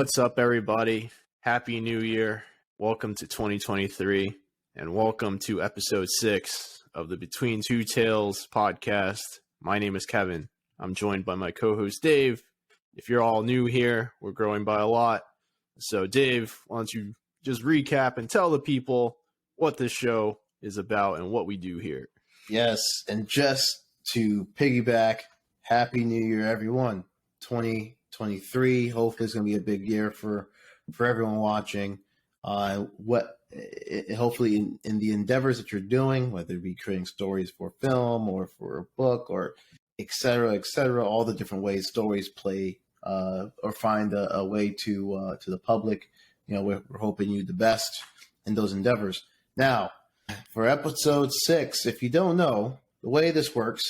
What's up, everybody? Happy New Year. Welcome to 2023, and welcome to episode 6 of the Between Two Tales podcast. My name is Kevin. I'm joined by my co-host, Dave. If you're all new here, we're growing by a lot. So, Dave, why don't you just recap and tell the people what this show is about and what we do here. Yes, and just to piggyback, Happy New Year, everyone. 2023, hopefully it's going to be a big year for everyone watching. Hopefully in the endeavors that you're doing, whether it be creating stories for film or for a book or et cetera, all the different ways stories play or find a way to the public. You know, we're hoping you the best in those endeavors. Now, for episode 6, if you don't know, the way this works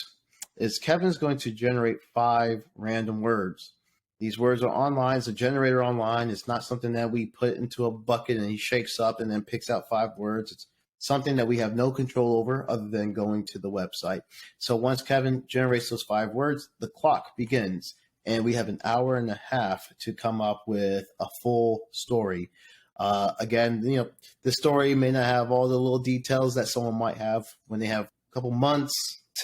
is Kevin's going to generate 5 random words. These words are online. It's a generator online. It's not something that we put into a bucket and he shakes up and then picks out 5 words. It's something that we have no control over other than going to the website. So once Kevin generates those 5 words, the clock begins, and we have an hour and a half to come up with a full story. Again, you know, the story may not have all the little details that someone might have when they have a couple months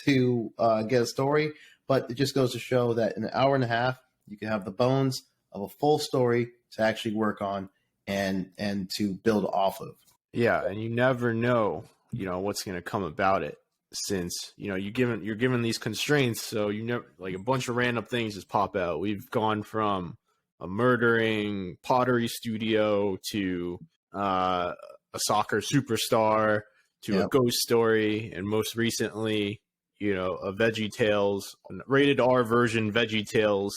to get a story, but it just goes to show that in an hour and a half, you can have the bones of a full story to actually work on and to build off of. Yeah, and you never know, what's going to come about it, since you're given these constraints, so you never, like, a bunch of random things just pop out. We've gone from a murdering pottery studio to a soccer superstar to a ghost story, and most recently, a VeggieTales, rated R version VeggieTales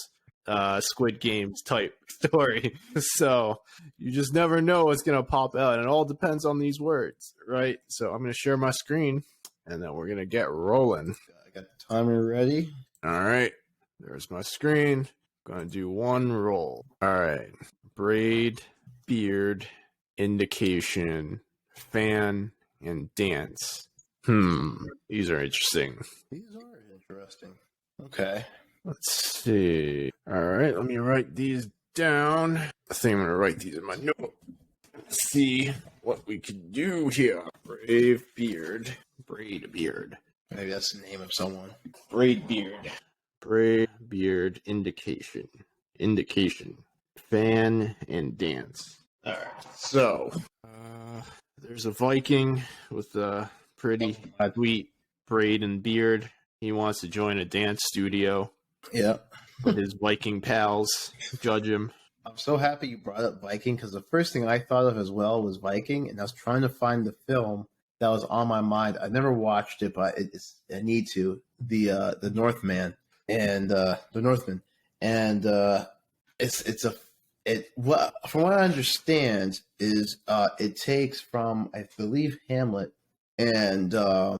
Squid Games type story. So you just never know what's going to pop out, and it all depends on these words, right? So I'm going to share my screen, and then we're going to get rolling. I got the timer ready. All right, there's my screen. Going to do one roll. All right. Braid, beard, indication, fan, and dance. These are interesting. These are interesting. Okay. Let's see. All right, let me write these down. I think I'm going to write these in my note. Let's see what we can do here. Braid beard. Maybe that's the name of someone. Braid beard, indication, fan, and dance. All right, so there's a Viking with a pretty sweet braid and beard. He wants to join a dance studio. Yeah. But his Viking pals judge him. I'm so happy you brought up Viking, because the first thing I thought of as well was Viking, and I was trying to find the film that was on my mind. I never watched it, but I need to. The Northman. And the Northman, and from what I understand is it takes from, I believe, Hamlet and another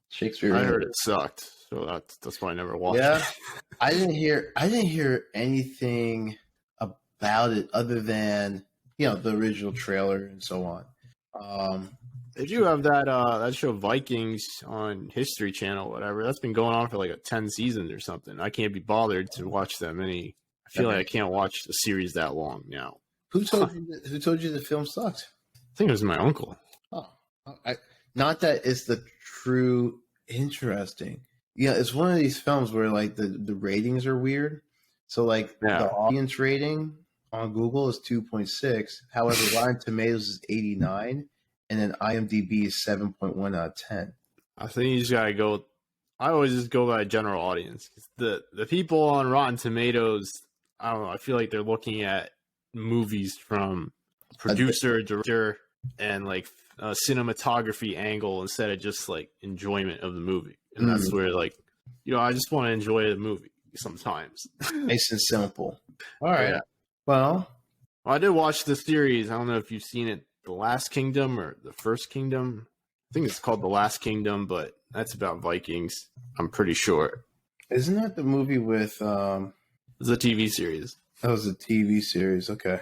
Shakespeare. I heard it sucked, so that's why I never watched it. Yeah, I didn't hear anything about it other than the original trailer and so on. They do have that show Vikings on History Channel, whatever. That's been going on for like 10 seasons or something. I can't be bothered to watch that many. I feel like I can't watch the series that long now. Who told you the film sucked? I think it was my uncle. Oh, not that it's the true interesting. Yeah, it's one of these films where like the ratings are weird. So like the audience rating on Google is 2.6. However, Rotten Tomatoes is 89. And then IMDb is 7.1 out of 10. I think you just gotta go. I always just go by general audience. The people on Rotten Tomatoes, I don't know. I feel like they're looking at movies from producer, director, and like a cinematography angle instead of just like enjoyment of the movie. And that's where, like, I just want to enjoy the movie sometimes. Nice and simple. All right. Yeah. Well, I did watch the series. I don't know if you've seen it. The Last Kingdom or The First Kingdom. I think it's called The Last Kingdom, but that's about Vikings. I'm pretty sure. Isn't that the movie with... It's a TV series. That was a TV series. Okay. I'm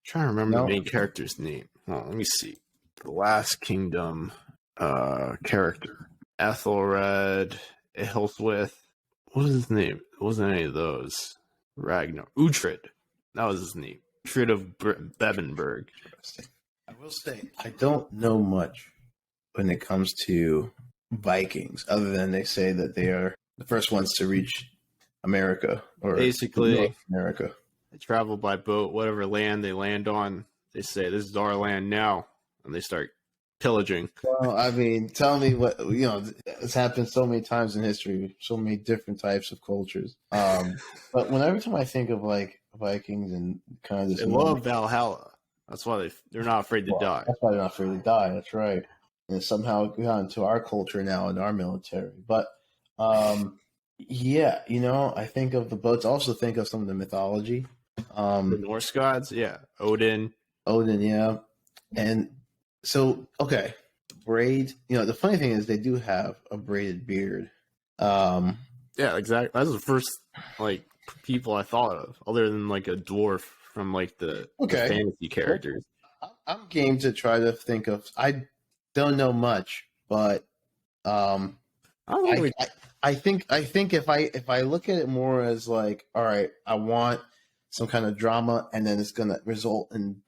trying to remember the main character's name. Oh, let me see. The Last Kingdom character. Ethelred, Ealhswith. What was his name? It wasn't any of those. Ragnar Uhtred. That was his name. Uhtred of Bebenberg. I will say I don't know much when it comes to Vikings, other than they say that they are the first ones to reach America or Basically, North America. they travel by boat, whatever land they land on. They say, this is our land now. And they start pillaging. Well, I mean, tell me what, it's happened so many times in history, so many different types of cultures. But every time I think of like Vikings and kind of this, They love Valhalla. That's why they're not afraid to die. That's why they're not afraid to die. That's right. And somehow it got into our culture now in our military. But yeah, I think of the boats. Also think of some of the mythology. The Norse gods, yeah, Odin, yeah, and so okay, Braid. The funny thing is they do have a braided beard. Yeah, exactly. That's the first people I thought of, other than like a dwarf from like the fantasy characters. I'm game to try to think of. I don't know much, but I think if I look at it more as like, all right, I want some kind of drama, and then it's gonna result in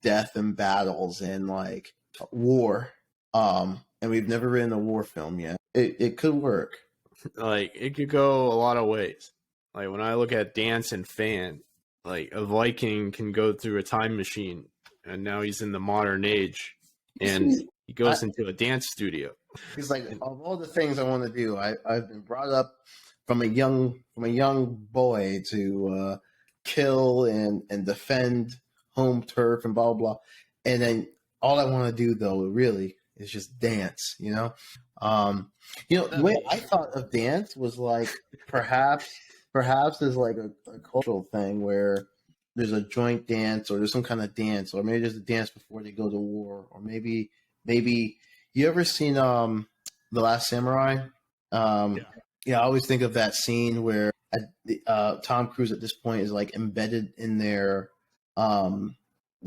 death and battles and like war. And we've never written a war film yet. It could work. Like it could go a lot of ways. Like when I look at Dance and Fan, like a Viking can go through a time machine, and now he's in the modern age, and he goes into a dance studio. He's like, of all the things I want to do, I've been brought up from a young boy to kill and defend home turf and blah blah blah, and then all I want to do though really is just dance. The way I thought of dance was like perhaps there's like a cultural thing where there's a joint dance or there's some kind of dance, or maybe there's a dance before they go to war, or maybe you ever seen The Last Samurai? Yeah, I always think of that scene where Tom Cruise at this point is like embedded in their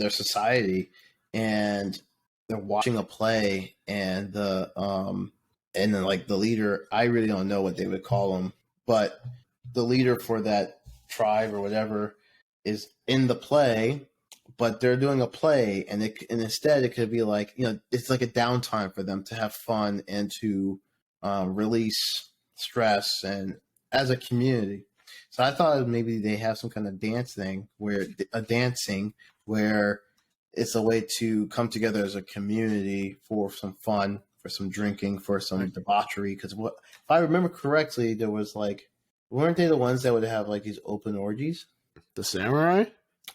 society, and they're watching a play, and then like the leader, I really don't know what they would call him, but the leader for that tribe or whatever is in the play, but they're doing a play, and instead it could be like, it's like a downtime for them to have fun and to release stress and as a community. So I thought maybe they have some kind of dancing where it's a way to come together as a community for some fun, for some drinking, for some debauchery. Because if I remember correctly, there was like, weren't they the ones that would have like these open orgies? The samurai?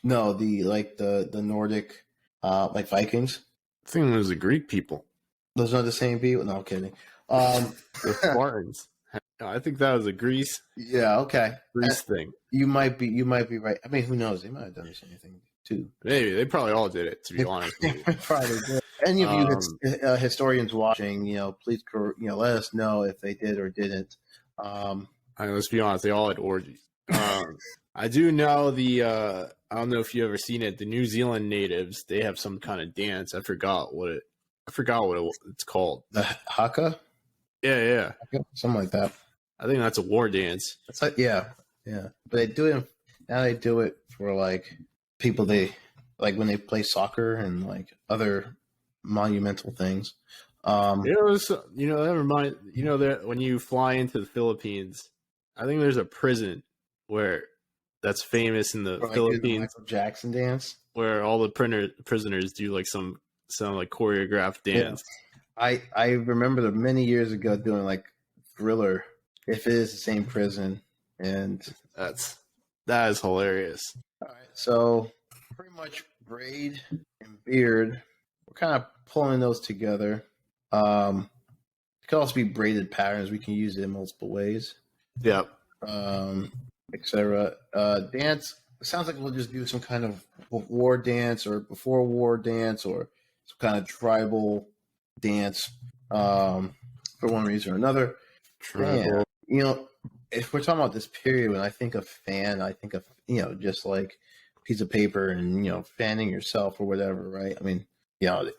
No, the Nordic like Vikings. I think it was the Greek people. Those are the same people. No, I'm kidding. The Spartans. I think that was a Greece. Yeah, okay. Greece thing. You might be right. I mean, who knows? They might have done the same thing too. Maybe they probably all did it. To be honest, probably did. Any of you historians watching, please, let us know if they did or didn't. Let's be honest, they all had orgies. I do know I don't know if you ever seen it. The New Zealand natives, they have some kind of dance. I forgot what it's called. The haka. Yeah, something like that. I think that's a war dance. It's like yeah. But they do it now. They do it for like people they like when they play soccer and like other monumental things. It was never mind. That when you fly into the Philippines, I think there's a prison where that's famous in the Philippines. The Michael Jackson dance, where all the prisoners do like some like choreographed dance. Yeah. I remember many years ago doing like Thriller, if it is the same prison, and that is hilarious. All right, so pretty much Braid and Beard, we're kind of pulling those together. It could also be braided patterns. We can use it in multiple ways. Yep. Etc. Dance. It sounds like we'll just do some kind of war dance or before war dance or some kind of tribal dance for one reason or another. Fan, if we're talking about this period, when I think of fan, I think of just like a piece of paper and fanning yourself or whatever, right? I mean, a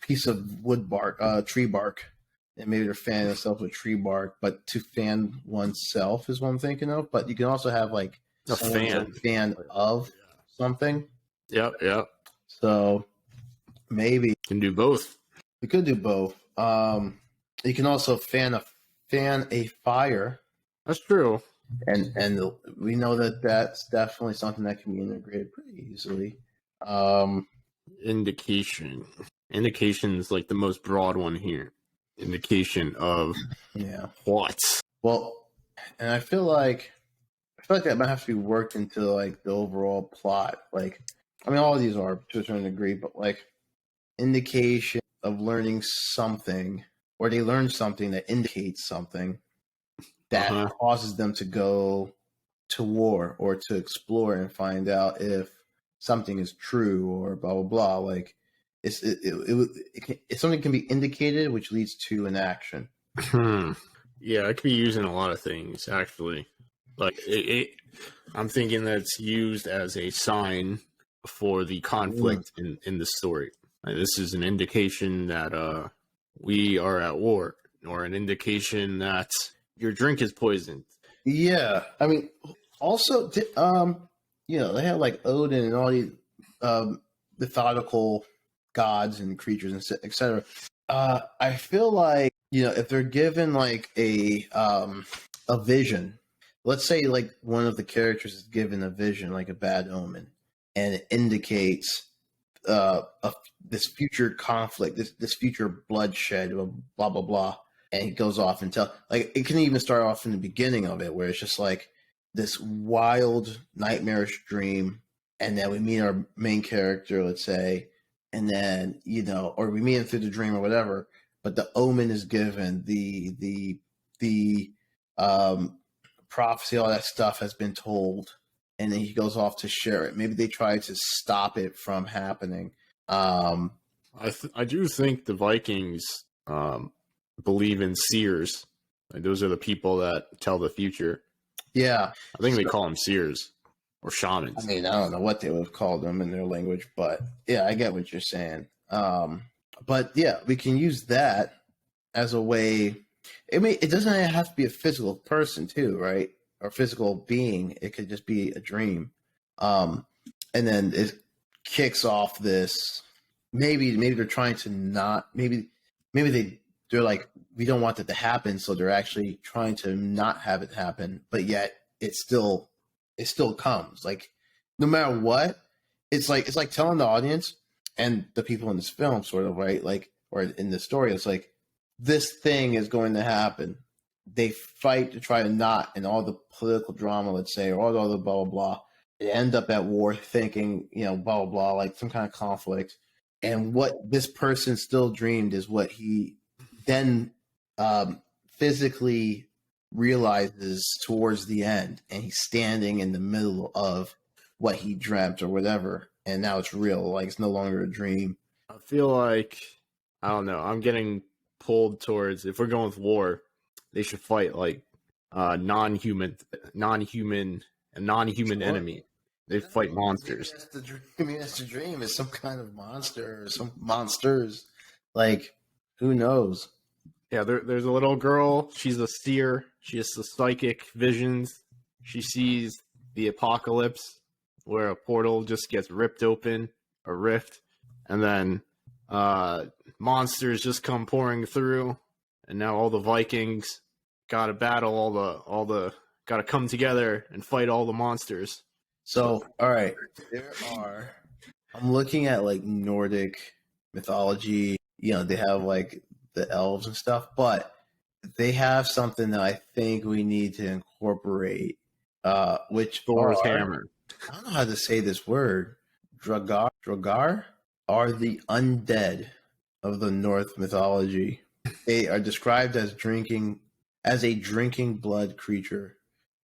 piece of wood bark, tree bark, and maybe they're fanning themselves with tree bark. But to fan oneself is what I'm thinking of. But you can also have like A someone's fan. a fan of something. Yep. So maybe Can do both. we could do both. You can also fan a fire, That's true. and we know that that's definitely something that can be integrated pretty easily. Um, Indication. Indication is like the most broad one here. Indication of yeah. what? Well, and I feel like that might have to be worked into like the overall plot. Like, I mean, all of these are to a certain degree, but like indication of learning something, or they learn something that indicates something that causes them to go to war or to explore and find out if something is true or blah blah blah. Like, something can be indicated, which leads to an action. Yeah, it could be used in a lot of things, actually. Like, I'm thinking that it's used as a sign for the conflict in the story. Like, this is an indication that we are at war, or an indication that your drink is poisoned. Yeah, I mean, also, they had like Odin and all these mythological gods and creatures and etc. I feel like if they're given like a vision, let's say like one of the characters is given a vision, like a bad omen, and it indicates this future conflict, this future bloodshed, blah blah blah, and he goes off and like it can even start off in the beginning of it, where it's just like this wild nightmarish dream, and then we meet our main character, let's say, and then or we meet him through the dream or whatever, but the omen is given, the prophecy, all that stuff has been told, and then he goes off to share it. Maybe they try to stop it from happening. I do think the Vikings believe in seers. Like, those are the people that tell the future. Yeah, I think they call them seers or shamans. I mean, I don't know what they would have called them in their language, but yeah, I get what you're saying. But yeah, we can use that as a way. It doesn't have to be a physical person too, right? Or physical being. It could just be a dream. And then it kicks off this. Maybe they're trying to not. Maybe they're like, we don't want that to happen, so they're actually trying to not have it happen. But yet it still comes. Like, no matter what, it's like telling the audience and the people in this film, sort of, right? Like, or in the story, it's like, this thing is going to happen. They fight to try to not, and all the political drama, let's say, or all the blah, blah, blah. They end up at war thinking, blah, blah, blah, like some kind of conflict. And what this person still dreamed is what he then physically realizes towards the end. And he's standing in the middle of what he dreamt or whatever. And now it's real. Like, it's no longer a dream. I feel like, I don't know, I'm getting pulled towards, if we're going with war, they should fight like non-human enemy. They fight monsters. That's the dream. Is some kind of monster or some monsters. Like, who knows? Yeah, there's a little girl. She's a seer. She has the psychic visions. She sees the apocalypse, where a portal just gets ripped open, a rift, and then monsters just come pouring through, and now all the Vikings gotta battle gotta come together and fight all the monsters. So, all right, I'm looking at like Nordic mythology. They have like the elves and stuff, but they have something that I think we need to incorporate, which Thor's hammer. I don't know how to say this word. Dragar are the undead of the Norse mythology. They are described as a drinking blood creature.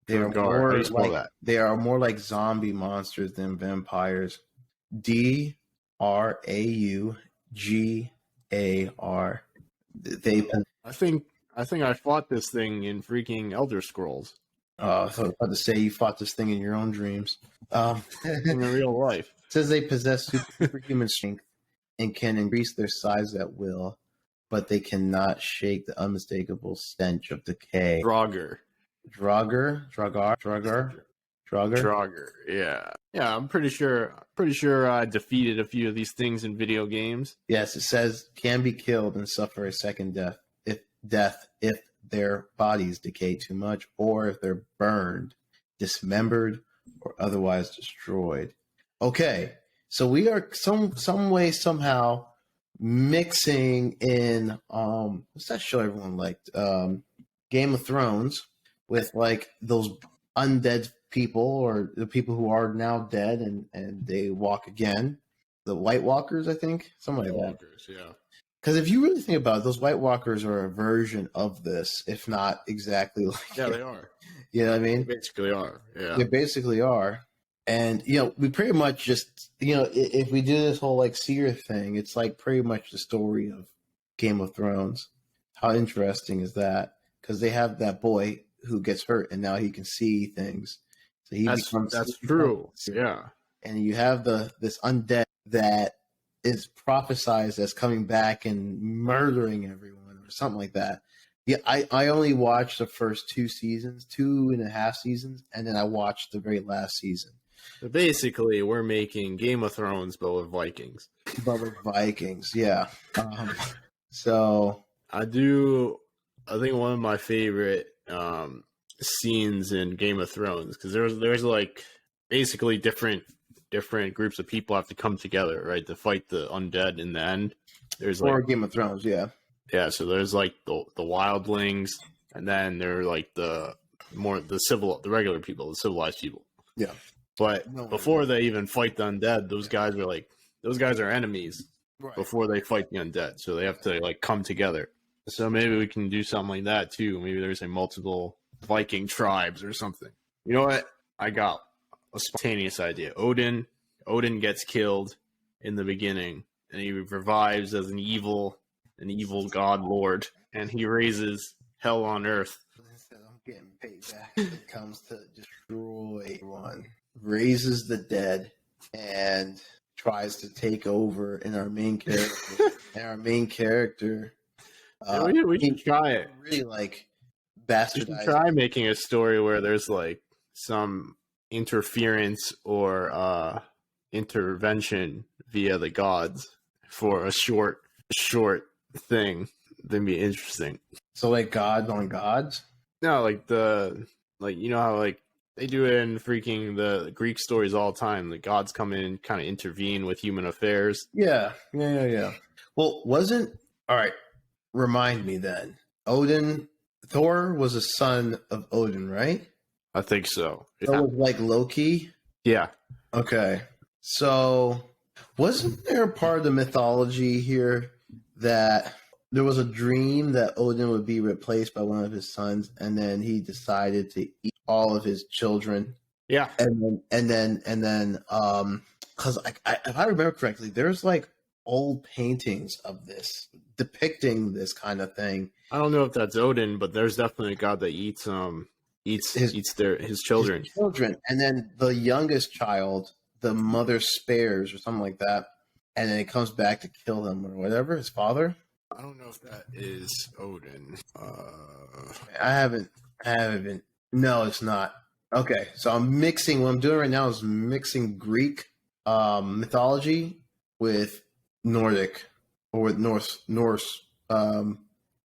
They are more like zombie monsters than vampires. Draugar. I think I fought this thing in freaking Elder Scrolls. I was about to say you fought this thing in your own dreams. In real life. It says they possess superhuman strength and can increase their size at will. but they cannot shake the unmistakable stench of decay. Draugr. Draugr. Draugr. Yeah. Yeah, I'm pretty sure I defeated a few of these things in video games. Yes, it says can be killed and suffer a second death if their bodies decay too much, or if they're burned, dismembered, or otherwise destroyed. Okay, so we are some way somehow mixing in what's that show everyone liked? Game of Thrones, with like those undead people, or the people who are now dead and they walk again. The White Walkers, I think. Something like that. Walkers, yeah. Because if you really think about it, those White Walkers are a version of this, if not exactly like Yeah, it. they are. You know what I mean? They basically are. Yeah. They basically are. And, we pretty much just, if we do this whole like seer thing, it's like pretty much the story of Game of Thrones. How interesting is that? Because they have that boy who gets hurt and now he can see things. So That's true. Yeah. And you have this undead that is prophesized as coming back and murdering everyone or something like that. Yeah, I only watched the first 2.5 seasons, and then I watched the very last season. So basically, we're making Game of Thrones, but with Vikings. Yeah. So I think one of my favorite scenes in Game of Thrones, because there's like basically different groups of people have to come together, right, to fight the undead in the end. There's like Game of Thrones, yeah. Yeah, so there's like the wildlings, and then there are like the regular people, the civilized people. Yeah. But before they even fight the undead, those guys are enemies before they fight the undead. So they have to like come together. So maybe we can do something like that too. Maybe there's a multiple Viking tribes or something. You know what? I got a spontaneous idea. Odin gets killed in the beginning, and he revives as an evil god lord, and he raises hell on earth. I'm getting paid back. It comes to destroy one, raises the dead, and tries to take over in our main character. We should try it. Really like We bastardized. should try making a story where there's like some interference or intervention via the gods for a short thing. That'd be interesting. So like gods on gods? No, like you know how like they do it in freaking the Greek stories all the time. The gods come in and kind of intervene with human affairs. Yeah. Well, all right. Remind me then. Thor was a son of Odin, right? I think so. So Yeah. was like Loki. Yeah. Okay. So wasn't there a part of the mythology here that there was a dream that Odin would be replaced by one of his sons, and then he decided to eat all of his children? Yeah. And then, because if I remember correctly, there's like old paintings of this depicting this kind of thing. I don't know if that's Odin, but there's definitely a god that eats his children. His children, and then the youngest child, the mother spares or something like that, and then it comes back to kill him or whatever. His father. I don't know if that is Odin. I haven't. No, it's not. Okay, so I'm mixing. What I'm doing right now is mixing Greek mythology with Nordic or with Norse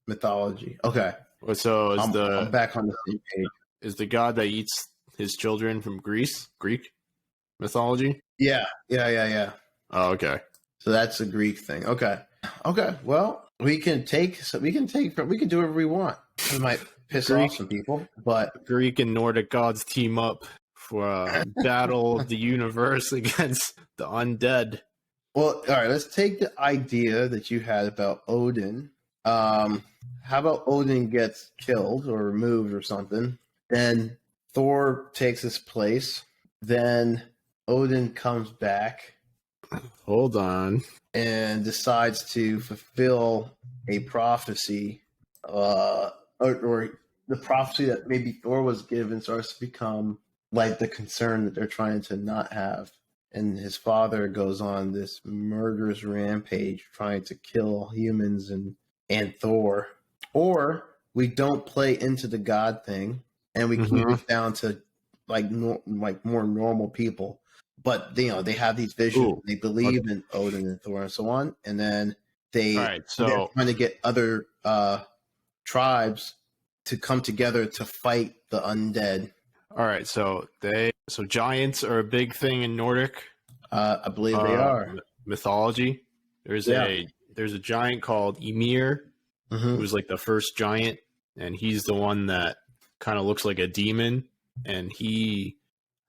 mythology. Okay, So I'm back on the same page. is the god that eats his children from Greek mythology? Yeah. Oh, okay. So that's a Greek thing. Okay. Well, we can do whatever we want. It might piss off some people, but Greek and Nordic gods team up for a battle of the universe against the undead. well, all right. Let's take the idea that you had about Odin. How about Odin gets killed or removed or something? Then Thor takes his place. Then Odin comes back Hold on. and decides to fulfill a prophecy, or the prophecy that maybe Thor was given starts to become like the concern that they're trying to not have. And his father goes on this murderous rampage trying to kill humans and and Thor, or we don't play into the god thing and we keep it down to like more normal people, but they have these visions. They believe in Odin and Thor and so on, and then they're trying to get other tribes to come together to fight the undead. All right, so giants are a big thing in Nordic. I believe they are mythology. There's a giant called Ymir, who's like the first giant, and he's the one that kind of looks like a demon, and I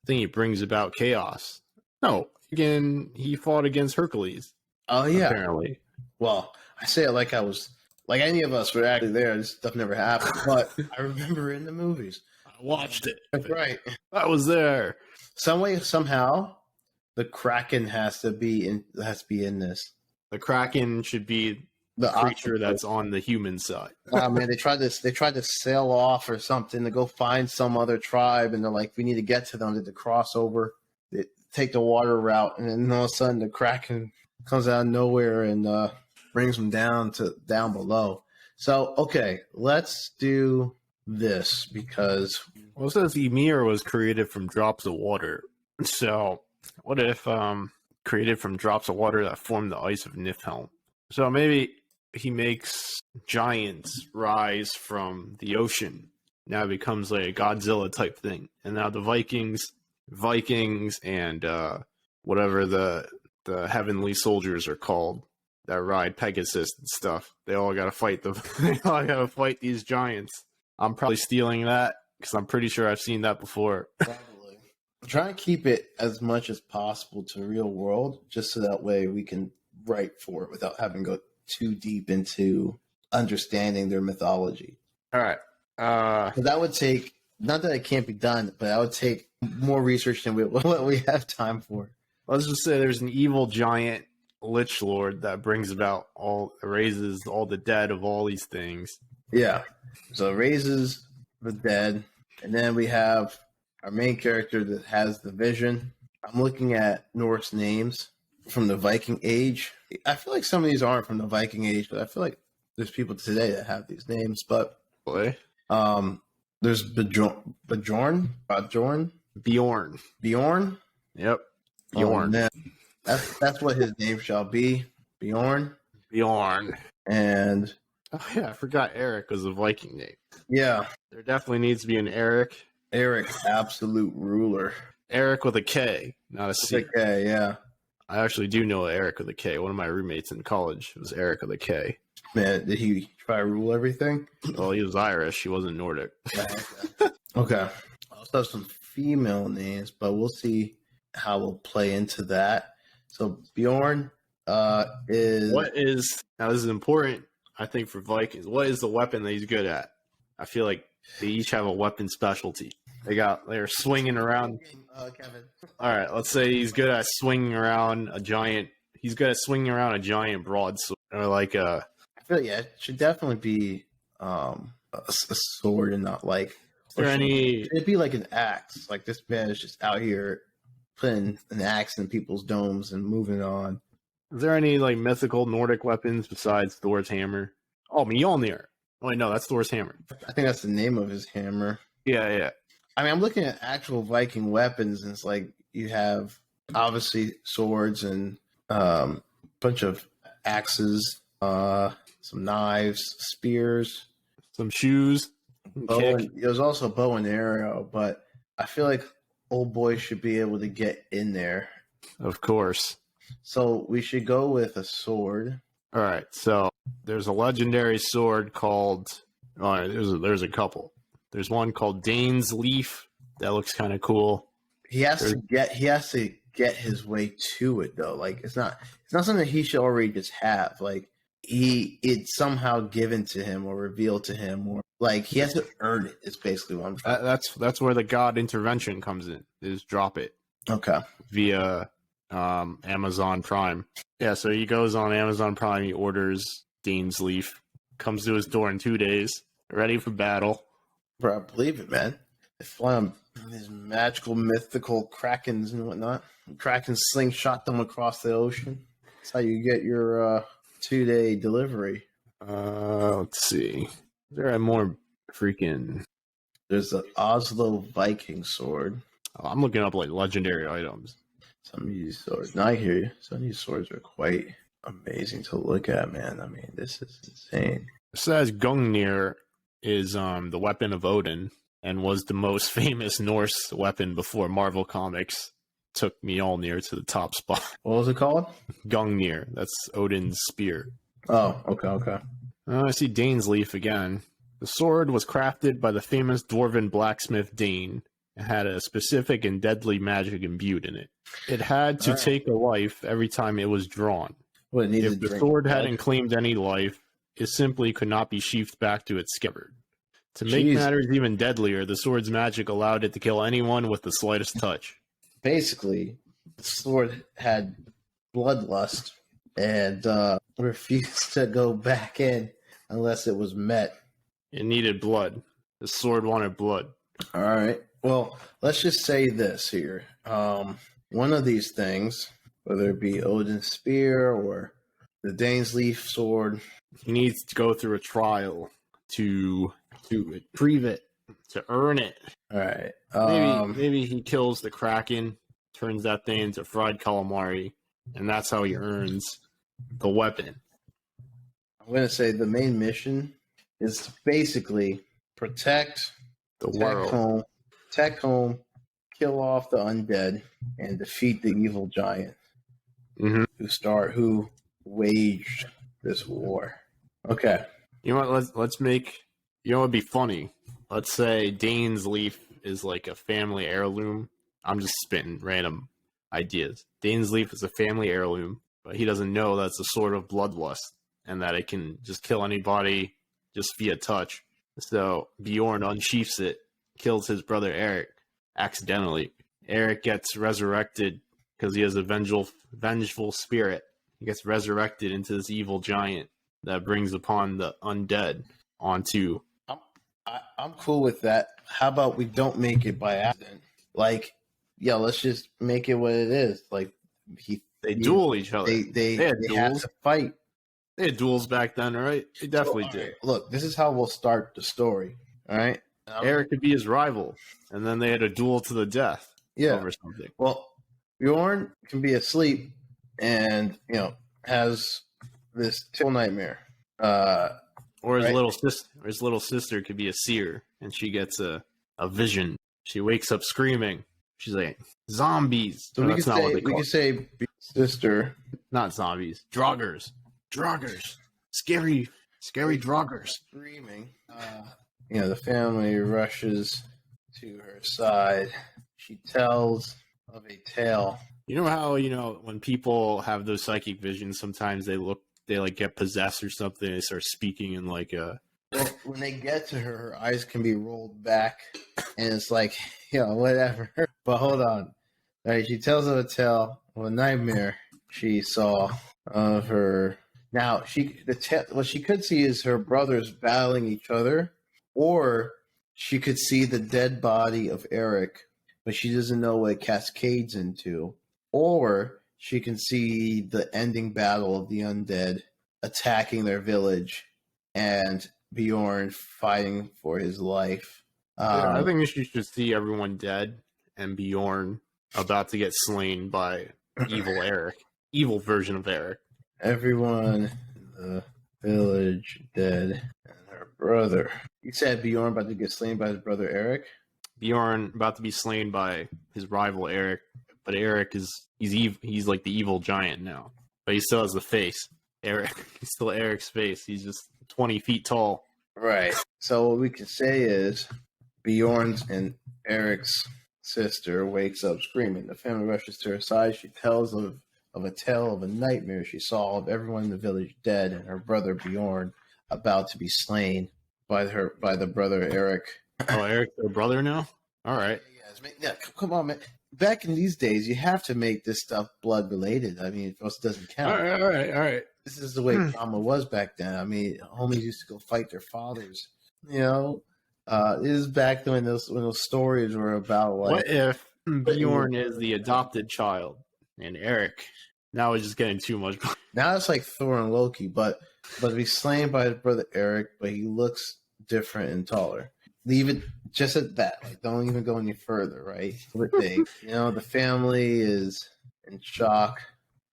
think he brings about chaos. No, again, he fought against Hercules. Oh yeah, apparently. Well, I say it like I was like any of us were actually there. This stuff never happened, but I remember in the movies. I watched it. That's right. I was there. Some way, somehow, the Kraken has to be in this. The Kraken should be the creature that's on the human side. Oh man, they tried to sail off or something to go find some other tribe, and they're like, we need to get to them to cross over. They take the water route, and then all of a sudden the Kraken comes out of nowhere and brings them down below. So okay, let's do this because it says Ymir was created from drops of water. So what if created from drops of water that formed the ice of Niflheim? So maybe he makes giants rise from the ocean. Now it becomes like a Godzilla type thing. And now the Vikings and whatever the heavenly soldiers are called that ride Pegasus and stuff, they all got to fight these giants. I'm probably stealing that because I'm pretty sure I've seen that before. Probably. Try and keep it as much as possible to real world, just so that way we can write for it without having to go too deep into understanding their mythology. All right. But that would take, not that it can't be done, but that would take more research than what we have time for. Let's just say there's an evil giant lich lord that raises all the dead of all these things. Yeah. So it raises the dead, and then we have our main character that has the vision. I'm looking at Norse names from the Viking Age. I feel like some of these aren't from the Viking Age, but I feel like there's people today that have these names. But there's Bjorn. Yep. Bjorn. Oh, that's what his name shall be. Bjorn. And I forgot Eric was a Viking name. Yeah. There definitely needs to be an Eric. Eric, absolute ruler. Eric with a K, not a C. With a K, yeah. I actually do know Eric with a K. One of my roommates in college was Eric with a K. Man, did he try to rule everything? Well, he was Irish. He wasn't Nordic. Okay. I also have some female names, but we'll see how we'll play into that. So Bjorn now this is important, I think, for Vikings. What is the weapon that he's good at? I feel like they each have a weapon specialty. They're swinging around. Kevin. All right, let's say he's good at swinging around a giant. He's good at swinging around a giant broadsword, or like a. I feel it should definitely be a sword and not like. Should it be like an axe? Like this man is just out here putting an axe in people's domes and moving on. Is there any like mythical Nordic weapons besides Thor's hammer? Oh, Mjolnir. Oh, wait, no, that's Thor's hammer. I think that's the name of his hammer. Yeah. I mean, I'm looking at actual Viking weapons, and it's like you have obviously swords and a bunch of axes, some knives, spears, some shoes. There's also bow and arrow, but I feel like old boy should be able to get in there. Of course. So we should go with a sword. All right. So there's a legendary sword called. Oh, there's a couple. There's one called Dane's Leaf that looks kind of cool. He has to get his way to it though. Like it's not something he should already just have. Like it's somehow given to him or revealed to him, or like he has to earn it. It's basically what I'm trying. That's where the god intervention comes in. Is drop it. Okay. Via Amazon Prime. Yeah, so he goes on Amazon Prime, he orders Dane's Leaf, comes to his door in 2 days, ready for battle. Bro, I believe it, man. They fly on these magical, mythical krakens and whatnot. Krakens slingshot them across the ocean. That's how you get your 2-day delivery. Let's see. Is there a more freaking... There's the Oslo Viking sword. Oh, I'm looking up like legendary items. Some of these swords. Now I hear you. Some of these swords are quite amazing to look at, man. I mean, this is insane. It says Gungnir is the weapon of Odin and was the most famous Norse weapon before Marvel Comics took Mjolnir to the top spot. What was it called? Gungnir. That's Odin's spear. Oh, okay. I see Dane's leaf again. The sword was crafted by the famous dwarven blacksmith Dane. It had a specific and deadly magic imbued in it. It had to take a life every time it was drawn. If the sword hadn't claimed any life, it simply could not be sheathed back to its scabbard. To make matters even deadlier, the sword's magic allowed it to kill anyone with the slightest touch. Basically, the sword had bloodlust and refused to go back in unless it was met. It needed blood. The sword wanted blood. All right. Well, let's just say this here. One of these things, whether it be Odin's spear or the Dane's leaf sword, he needs to go through a trial to retrieve it, to earn it. All right. Maybe he kills the Kraken, turns that thing into fried calamari, and that's how he earns the weapon. I'm going to say the main mission is to basically protect the world. Protect home, kill off the undead, and defeat the evil giant who waged this war. Okay. You know what? Let's make. You know what would be funny? Let's say Dane's leaf is like a family heirloom. I'm just spitting random ideas. Dane's leaf is a family heirloom, but he doesn't know that's a sword of bloodlust and that it can just kill anybody just via touch. So Bjorn unsheaths it, kills his brother Eric accidentally. Eric gets resurrected because he has a vengeful spirit. He gets resurrected into this evil giant that brings upon the undead onto. I'm cool with that. How about we don't make it by accident? Like, yeah, let's just make it what it is. Like they duel each other. They have to fight. They had duels back then, right? They definitely did. Right. Look, this is how we'll start the story. All right. Eric could be his rival, and then they had a duel to the death. Over something. Well, Bjorn can be asleep and has this terrible nightmare. Or his little sister could be a seer, and she gets a vision. She wakes up screaming. She's like, zombies. So we could say sister. Not zombies. Droggers. Scary droggers. Screaming. The family rushes to her side. She tells of a tale. You know how, when people have those psychic visions, sometimes they get possessed or something. They start speaking in like a... Well, when they get to her, her eyes can be rolled back, and it's like, whatever. But hold on. All right, she tells of a tale of a nightmare she saw of her. Now, what she could see is her brothers battling each other, or she could see the dead body of Eric, but she doesn't know what it cascades into. Or she can see the ending battle of the undead attacking their village and Bjorn fighting for his life. I think you should see everyone dead and Bjorn about to get slain by evil Eric. Evil version of Eric. Everyone in the village dead and her brother. You said Bjorn about to get slain by his brother Eric? Bjorn about to be slain by his rival Eric, but Eric he's like the evil giant now. But he still has the face. He's still Eric's face. He's just 20 feet tall. Right. So what we can say is Bjorn's and Eric's sister wakes up screaming. The family rushes to her side. She tells of a tale of a nightmare she saw of everyone in the village dead and her brother Bjorn about to be slain by the brother Eric. Oh, Eric's their brother now? All right. Yeah, come on, man. Back in these days, you have to make this stuff blood related. I mean, it else doesn't count. All right. This is the way drama was back then. I mean, homies used to go fight their fathers. This is back when those stories were about like. What if Bjorn is the adopted child and Eric Now it's just getting too much. Now it's like Thor and Loki, but to be slain by his brother Eric, but he looks different and taller. Leave it just at that. Like, don't even go any further, right? The family is in shock,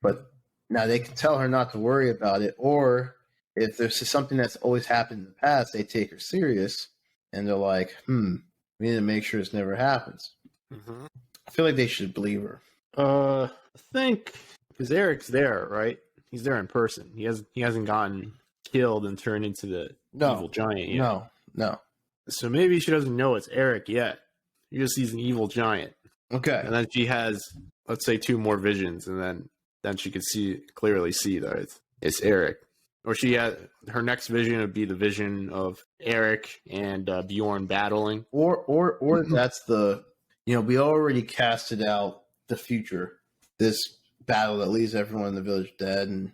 but now they can tell her not to worry about it, or if there's something that's always happened in the past, they take her serious and they're like, we need to make sure this never happens. Mm-hmm. I feel like they should believe her. I think because Eric's there, right? He's there in person. He hasn't gotten killed and turned into the evil giant yet. No. So maybe she doesn't know it's Eric yet. She just sees an evil giant. Okay. And then she has, let's say, 2 more visions, and then she could clearly see that it's Eric. Or she had her next vision would be the vision of Eric and Bjorn battling. Or that's we already casted out the future. This battle that leaves everyone in the village dead and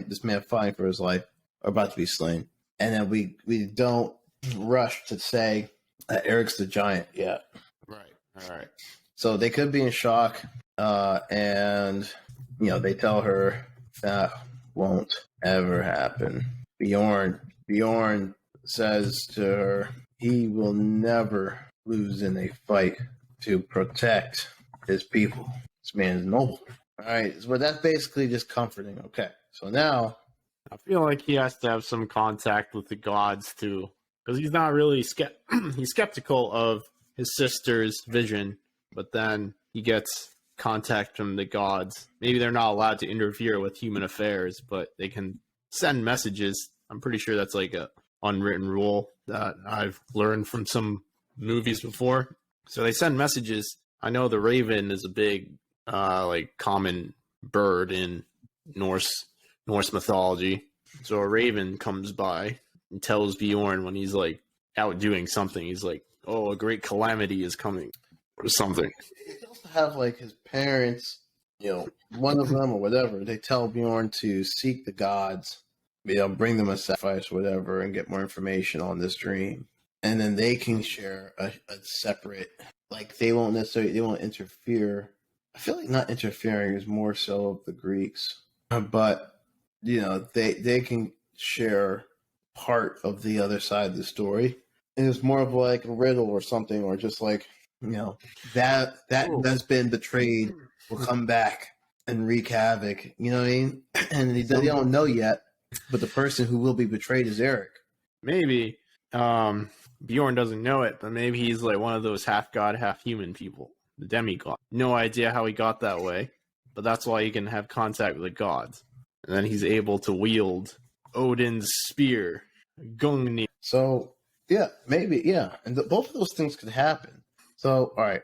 this man fighting for his life are about to be slain. And then we don't rush to say that Eric's the giant yet. Right. All right. So they could be in shock, and they tell her that won't ever happen. Bjorn says to her he will never lose in a fight to protect his people. This man is noble. All right, so that's basically just comforting. Okay, so now I feel like he has to have some contact with the gods too, because he's not really he's skeptical of his sister's vision, but then he gets contact from the gods. Maybe they're not allowed to interfere with human affairs, but they can send messages. I'm pretty sure that's like a unwritten rule that I've learned from some movies before. So they send messages. I know the raven is a big common bird in Norse mythology. So a raven comes by and tells Bjorn when he's like out doing something. He's like, "Oh, a great calamity is coming," or something. He also have like his parents, one of them or whatever. They tell Bjorn to seek the gods, bring them a sacrifice, or whatever, and get more information on this dream, and then they can share a separate. Like they won't interfere. I feel like not interfering is more so of the Greeks, but they can share part of the other side of the story. And it's more of like a riddle or something, or just like that has been betrayed will come back and wreak havoc. You know what I mean? And they don't know yet, but the person who will be betrayed is Eric. Maybe Bjorn doesn't know it, but maybe he's like one of those half god, half human people, the demigod. No idea how he got that way, but that's why he can have contact with the gods. And then he's able to wield Odin's spear, Gungnir. So, yeah, maybe, yeah. And both of those things could happen. So, all right,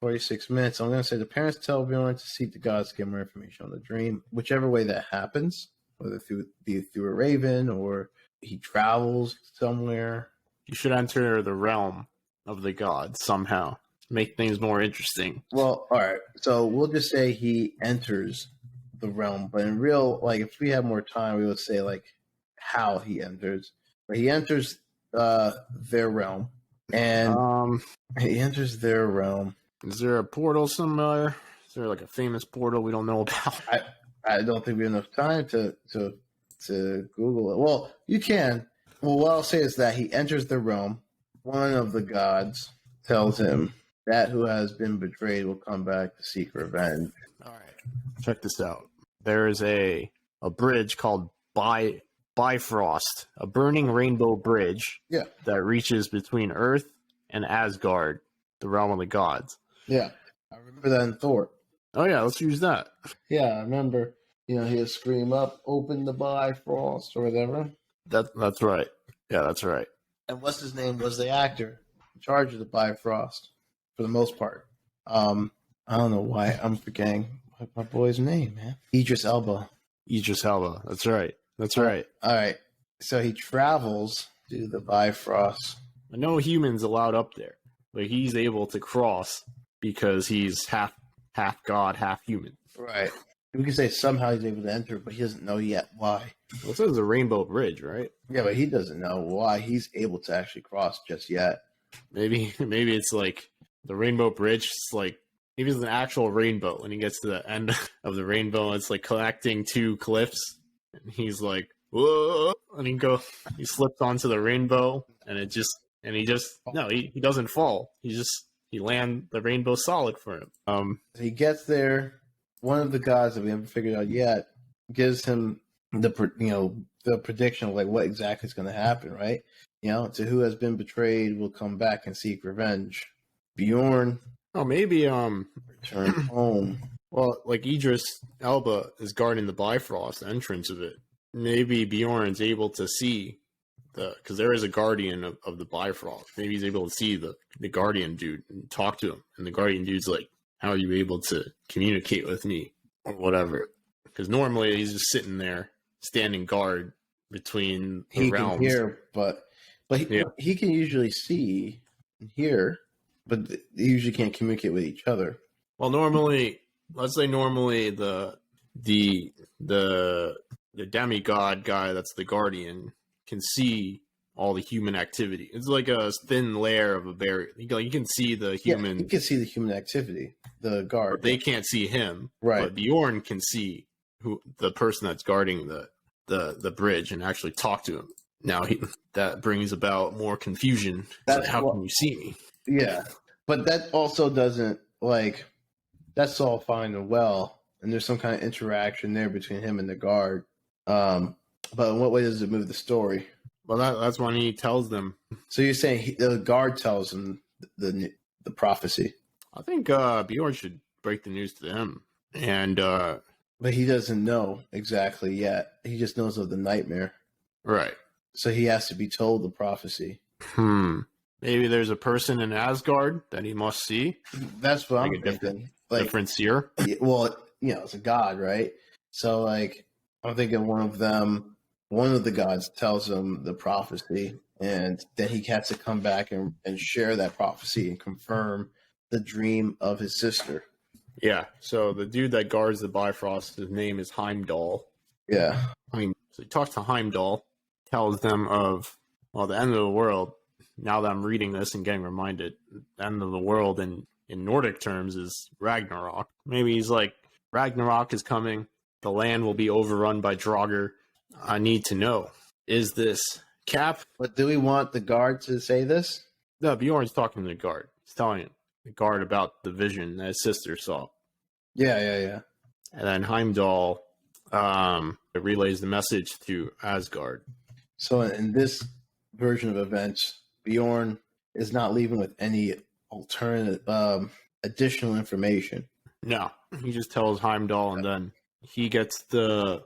46 minutes. I'm going to say the parents tell Bjorn to seek the gods to get more information on the dream. Whichever way that happens, whether through a raven or he travels somewhere. You should enter the realm of the gods somehow. Make things more interesting. Well, all right. So we'll just say he enters the realm, but in real, like, if we had more time, we would say like how he enters. But he enters their realm, and he enters their realm. Is there a portal somewhere? Is there like a famous portal we don't know about? I don't think we have enough time to Google it. Well, you can. Well, what I'll say is that he enters the realm. One of the gods tells him that who has been betrayed will come back to seek revenge. All right, check this out. There is a bridge called Bifrost, a burning rainbow bridge that reaches between Earth and Asgard, the realm of the gods. Yeah, I remember that in Thor. Oh yeah, let's use that. Yeah, I remember. He'll scream up, "Open the Bifrost" or whatever. That's right. Yeah, that's right. And what's his name was the actor in charge of the Bifrost for the most part. I don't know why I'm forgetting my boy's name, man. Idris Elba. That's right. That's right. All right. So he travels to the Bifrost. No humans allowed up there, but he's able to cross because he's half god, half human. Right. We can say somehow he's able to enter, but he doesn't know yet why. Well, it says a rainbow bridge, right? Yeah, but he doesn't know why he's able to actually cross just yet. Maybe it's like the rainbow bridge is like maybe it's an actual rainbow. When he gets to the end of the rainbow, it's like collecting two cliffs, and he's like, whoa, and he slips onto the rainbow, and he doesn't fall. The rainbow solid for him. He gets there. One of the gods that we haven't figured out yet gives him the prediction of like what exactly is going to happen, right? To who has been betrayed will come back and seek revenge. Bjorn, maybe return home. Well, like Idris Elba is guarding the Bifrost entrance of it. Maybe Bjorn's able to see because there is a guardian of the Bifrost. Maybe he's able to see the guardian dude and talk to him. And the guardian dude's like, how are you able to communicate with me? Or whatever. Because normally he's just sitting there, standing guard between the realms. He can hear, but he can usually see and hear, but they usually can't communicate with each other. Well, let's say the demigod guy that's the guardian can see all the human activity. It's like a thin layer of a barrier. You can see the human. Yeah, he can see the human activity. The guard. But they can't see him. Right. But Bjorn can see the person that's guarding the bridge and actually talk to him. Now that brings about more confusion. How can you see me? Yeah, but that also doesn't that's all fine and well, and there's some kind of interaction there between him and the guard. But in what way does it move the story? Well, that's when he tells them. So you're saying the guard tells him the prophecy? I think Bjorn should break the news to him, and but he doesn't know exactly yet. He just knows of the nightmare, right? So he has to be told the prophecy. Maybe there's a person in Asgard that he must see. That's what I'm thinking. Different seer. Well, it's a god, right? So I'm thinking one of the gods tells him the prophecy, and then he has to come back and share that prophecy and confirm the dream of his sister. Yeah. So the dude that guards the Bifrost, his name is Heimdall. Yeah. So he talks to Heimdall, tells them of the end of the world. Now that I'm reading this and getting reminded, the end of the world in Nordic terms is Ragnarok. Maybe he's like, Ragnarok is coming. The land will be overrun by Draugr. I need to know, is this Cap? But do we want the guard to say this? No, Bjorn's talking to the guard. He's telling the guard about the vision that his sister saw. Yeah. And then Heimdall relays the message to Asgard. So in this version of events, Bjorn is not leaving with any alternative, additional information. No, he just tells Heimdall, and then he gets the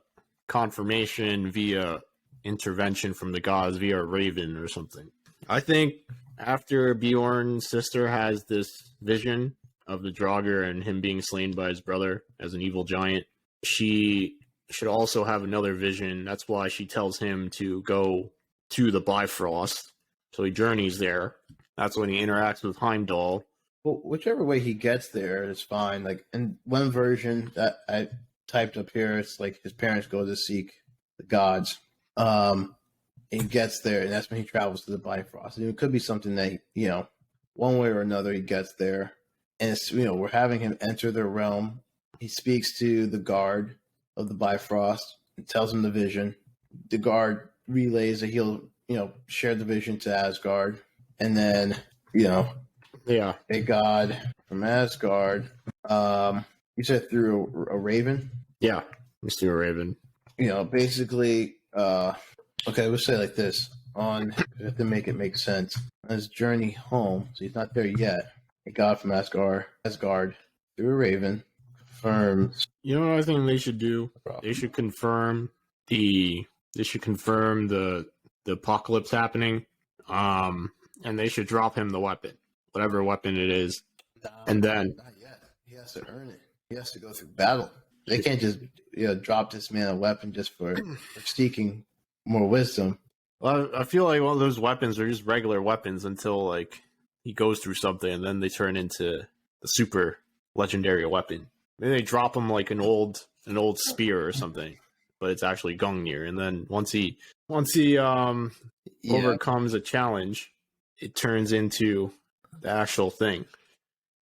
confirmation via intervention from the gods via a raven or something. I think after Bjorn's sister has this vision of the Draugr and him being slain by his brother as an evil giant, she should also have another vision. That's why she tells him to go to the Bifrost. So he journeys there. That's when he interacts with Heimdall. Well, whichever way he gets there is fine. In one version that I typed up here, it's like his parents go to seek the gods. He gets there, and that's when he travels to the Bifrost. And it could be something that, one way or another he gets there. And it's, we're having him enter their realm. He speaks to the guard of the Bifrost and tells him the vision. The guard relays that he'll, share the vision to Asgard. And then, a god from Asgard. You said through a raven? Yeah, it's through a raven. Basically, okay, let's say it like this. We have to make it make sense. On his journey home, so he's not there yet. A god from Asgard through a raven confirms. You know what I think they should do? They should confirm the apocalypse happening. And they should drop him the weapon, whatever weapon it is. And then not yet. He has to earn it. He has to go through battle. They can't just drop this man a weapon just for seeking more wisdom. Well, I feel like all those weapons are just regular weapons until he goes through something, and then they turn into the super legendary weapon. Maybe they drop him like an old spear or something, but it's actually Gungnir. And then once he overcomes a challenge, it turns into the actual thing.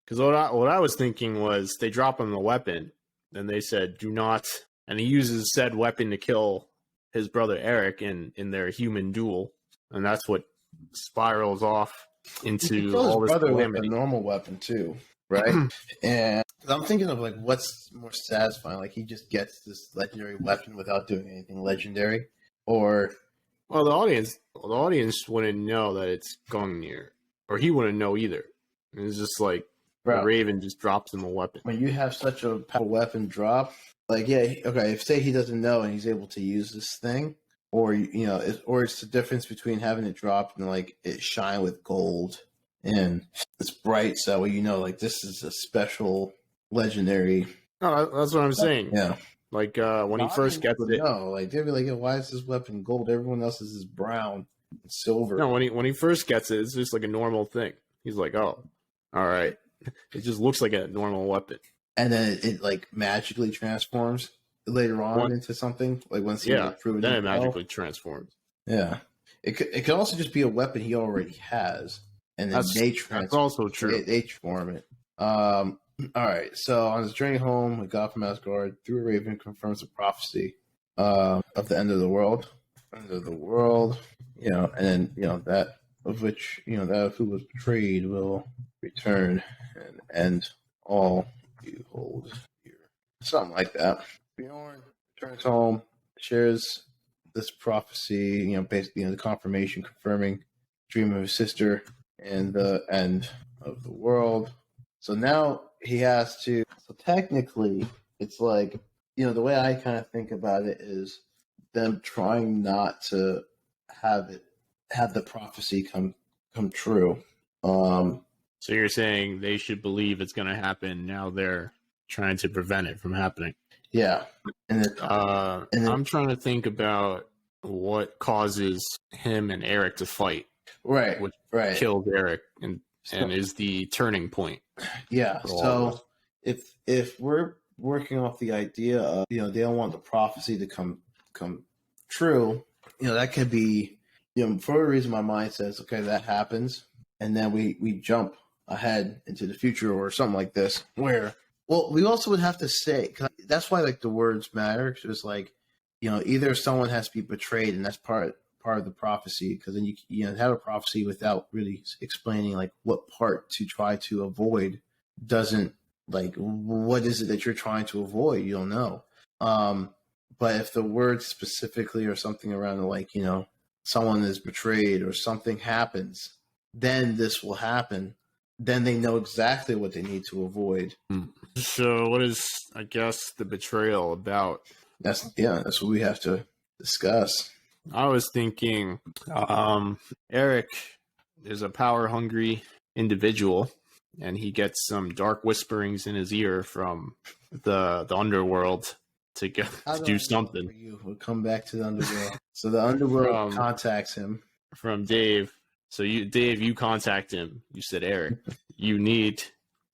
Because what I was thinking was they drop him the weapon, and they said, "Do not," and he uses said weapon to kill his brother Eric in their human duel, and that's what spirals off He into kills all his this brother with a calamity. normal weapon too, right? And 'cause I'm thinking of like what's more satisfying. Like he just gets this legendary weapon without doing anything legendary, or Well, the audience wouldn't know that it's Gungnir, or he wouldn't know either. It's just like the bro, Raven just drops him a weapon. when you have such a powerful weapon drop, like okay, if say he doesn't know and he's able to use this thing, or or it's the difference between having it drop and like it shine with gold and it's bright, so you know like this is a special legendary. No, that's what I'm saying. Yeah, Like when he first gets it. no, like they'd be like, "Yo, why is this weapon gold? Everyone else's is brown and silver." No, when he first gets it, it's just like a normal thing. He's like, "Oh, all right." It just looks like a normal weapon. And then it like magically transforms later on into something like once he like, proven then it himself. magically transforms. Yeah, it could also just be a weapon he already has, and then That's also true. They transform it. All right. So on his journey home, we got from Asgard through a raven confirms the prophecy of the end of the world. End of the world, and then that of which that who was betrayed will return and end all you hold here. Something like that. Bjorn returns home, shares this prophecy, basically the confirmation confirming dream of his sister and the end of the world. So now he has to. So technically, it's like the way I kind of think about it is them trying not to have the prophecy come true. So you're saying they should believe it's going to happen. Now they're trying to prevent it from happening. Yeah, and then I'm trying to think about what causes him and Eric to fight. right, Which right, kills Eric and is the turning point. Yeah. So if we're working off the idea of they don't want the prophecy to come true, that could be for a reason my mind says okay that happens, and then we jump ahead into the future or something like this where we also would have to say 'cause that's why like the words matter. 'Cause it's like either someone has to be betrayed and that's part of the prophecy, because then you have a prophecy without really explaining like what part to try to avoid doesn't like what is it that you're trying to avoid, you don't know. But if the words specifically or something around like someone is betrayed or something happens, then this will happen, then they know exactly what they need to avoid. So what is I guess the betrayal about? That's what we have to discuss. I was thinking, Eric is a power-hungry individual, and he gets some dark whisperings in his ear from the underworld to do something. We'll come back to the underworld. So the underworld contacts him from Dave. So Dave, you contact him. You said, Eric, you need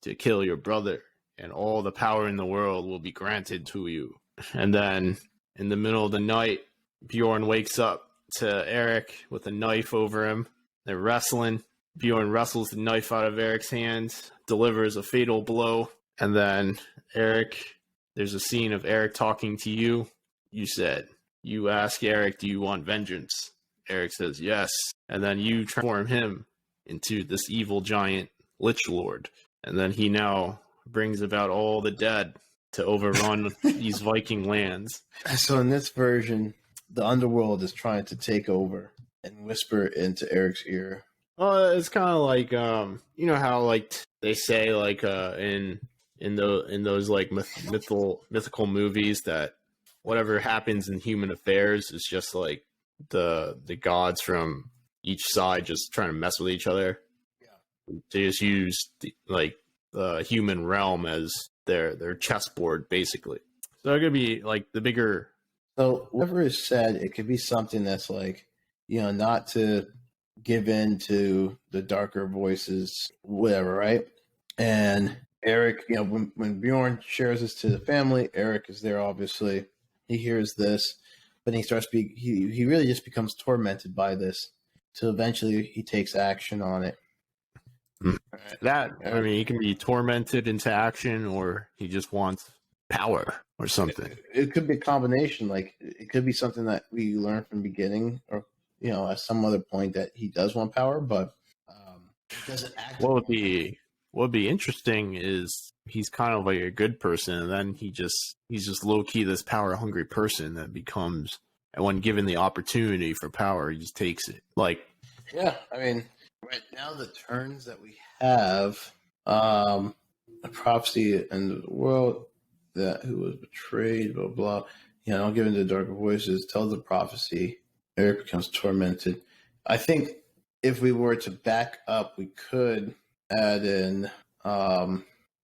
to kill your brother, and all the power in the world will be granted to you. And then in the middle of the night, Bjorn wakes up to Eric with a knife over him. They're wrestling. Bjorn wrestles the knife out of Eric's hand, delivers a fatal blow, and then there's a scene of Eric talking to you. You ask Eric, do you want vengeance? Eric says yes, and then you transform him into this evil giant Lich Lord, and then he now brings about all the dead to overrun these Viking lands. So in this version, the underworld is trying to take over and whisper into Eric's ear. It's kind of like how like they say like in those like mythical movies that whatever happens in human affairs is just like the gods from each side just trying to mess with each other. Yeah, they just use the human realm as their chessboard basically. So it could be like the bigger. So whatever is said, it could be something that's like, not to give in to the darker voices, whatever, right? And Eric, when Bjorn shares this to the family, Eric is there, obviously. He hears this, but he starts he really just becomes tormented by this. So eventually he takes action on it. That, I mean, he can be tormented into action, or he just wants power or something. It could be a combination. Like it could be something that we learn from the beginning, or at some other point that he does want power, but doesn't act. What would be interesting is he's kind of like a good person, and then he's just low key this power hungry person that becomes, and when given the opportunity for power, he just takes it. Like, yeah, I mean, right now the turns that we have, a prophecy and the world that who was betrayed, blah blah. Don't give in to darker voices. Tell the prophecy. Eric becomes tormented. I think if we were to back up, we could add in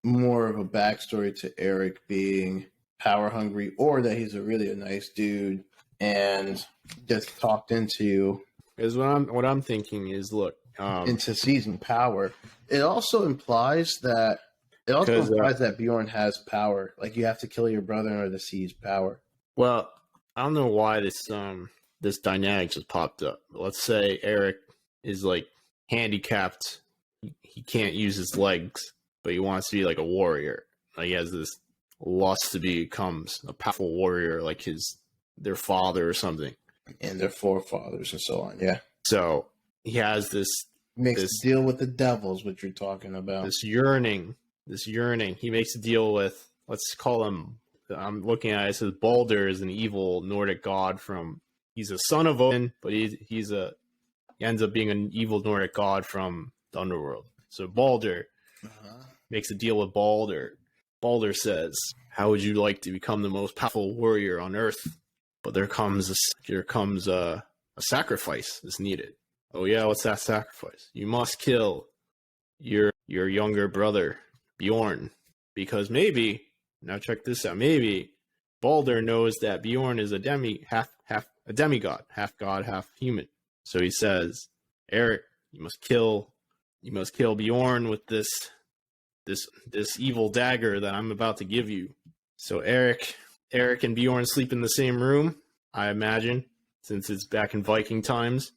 more of a backstory to Eric being power hungry, or that he's a nice dude and just talked into. Is what I'm thinking is, look, into seizing power. It also implies that Bjorn has power. Like you have to kill your brother in order to seize power. Well, I don't know why this dynamic just popped up. Let's say Eric is like handicapped. He can't use his legs, but he wants to be like a warrior. Like he has this lust to become a powerful warrior, like their father or something, and their forefathers and so on. Yeah. So he has this deal with the devils, what you're talking about. This yearning. He makes a deal with, let's call him, I'm looking at it, says Balder is an evil Nordic god he's a son of Odin, but he ends up being an evil Nordic god from the underworld. So Balder makes a deal with Balder. Balder says, how would you like to become the most powerful warrior on Earth? But there comes a sacrifice is needed. Oh yeah, what's that sacrifice? You must kill your younger brother, Bjorn. Because maybe, now check this out, maybe Balder knows that Bjorn is a demigod, half god, half human. So he says, Eric, you must kill Bjorn with this evil dagger that I'm about to give you. So Eric and Bjorn sleep in the same room, I imagine, since it's back in Viking times.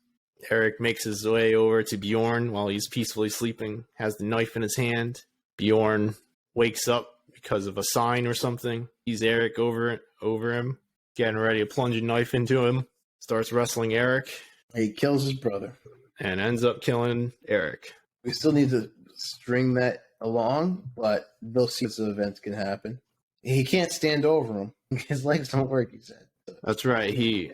Eric makes his way over to Bjorn while he's peacefully sleeping, has the knife in his hand. Bjorn wakes up because of a sign or something. Sees Eric over him, getting ready to plunge a knife into him. Starts wrestling Eric. He kills his brother. And ends up killing Eric. We still need to string that along, but those sequence of events can happen. He can't stand over him. His legs don't work, he said. That's right. Maybe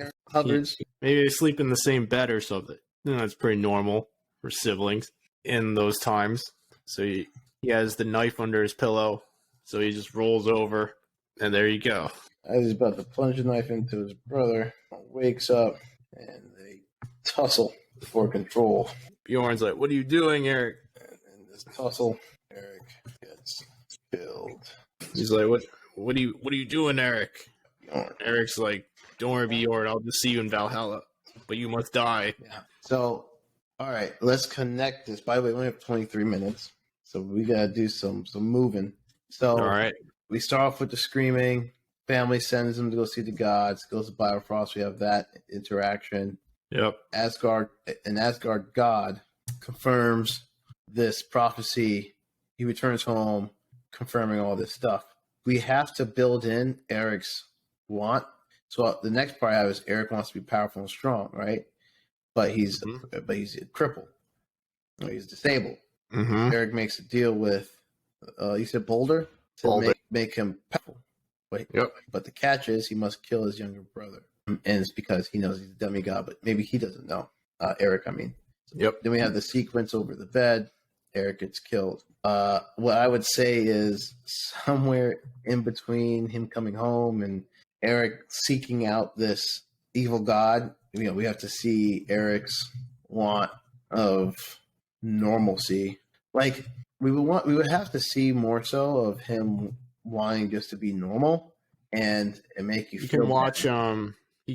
they sleep in the same bed or something. That's pretty normal for siblings in those times. So he has the knife under his pillow, so he just rolls over, and there you go. As he's about to plunge the knife into his brother, wakes up, and they tussle for control. Bjorn's like, what are you doing, Eric? And in this tussle, Eric gets killed. He's like, what are you doing, Eric? Bjorn. Eric's like, don't worry, Bjorn, I'll just see you in Valhalla, but you must die. Yeah. So, all right, let's connect this. By the way, we only have 23 minutes, so we got to do some moving. So, all right, we start off with the screaming. Family sends him to go see the gods. Goes to Bifrost. We have that interaction. Yep. An Asgard god confirms this prophecy. He returns home, confirming all this stuff. We have to build in Eric's want. So the next part I have is Eric wants to be powerful and strong, right? But he's crippled. He's disabled. Mm-hmm. Eric makes a deal with you said Balder to make him powerful. Yep. But the catch is he must kill his younger brother. And it's because he knows he's a demigod, but maybe he doesn't know. Eric, I mean. Yep. Then we have the sequence over the bed. Eric gets killed. What I would say is somewhere in between him coming home and Eric seeking out this evil god, we have to see Eric's want of normalcy. Like we would have to see more so of him wanting just to be normal and make you feel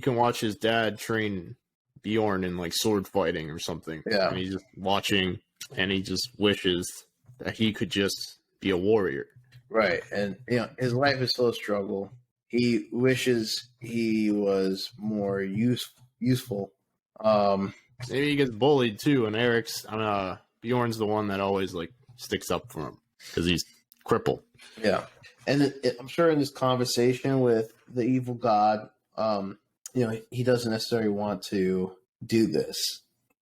can watch his dad train Bjorn in like sword fighting or something. Yeah. And he's just watching and he just wishes that he could just be a warrior. Right. And his life is still a struggle. He wishes he was more useful. Maybe he gets bullied too, and Bjorn's the one that always like sticks up for him because he's crippled. Yeah, and I'm sure in this conversation with the evil god, he doesn't necessarily want to do this,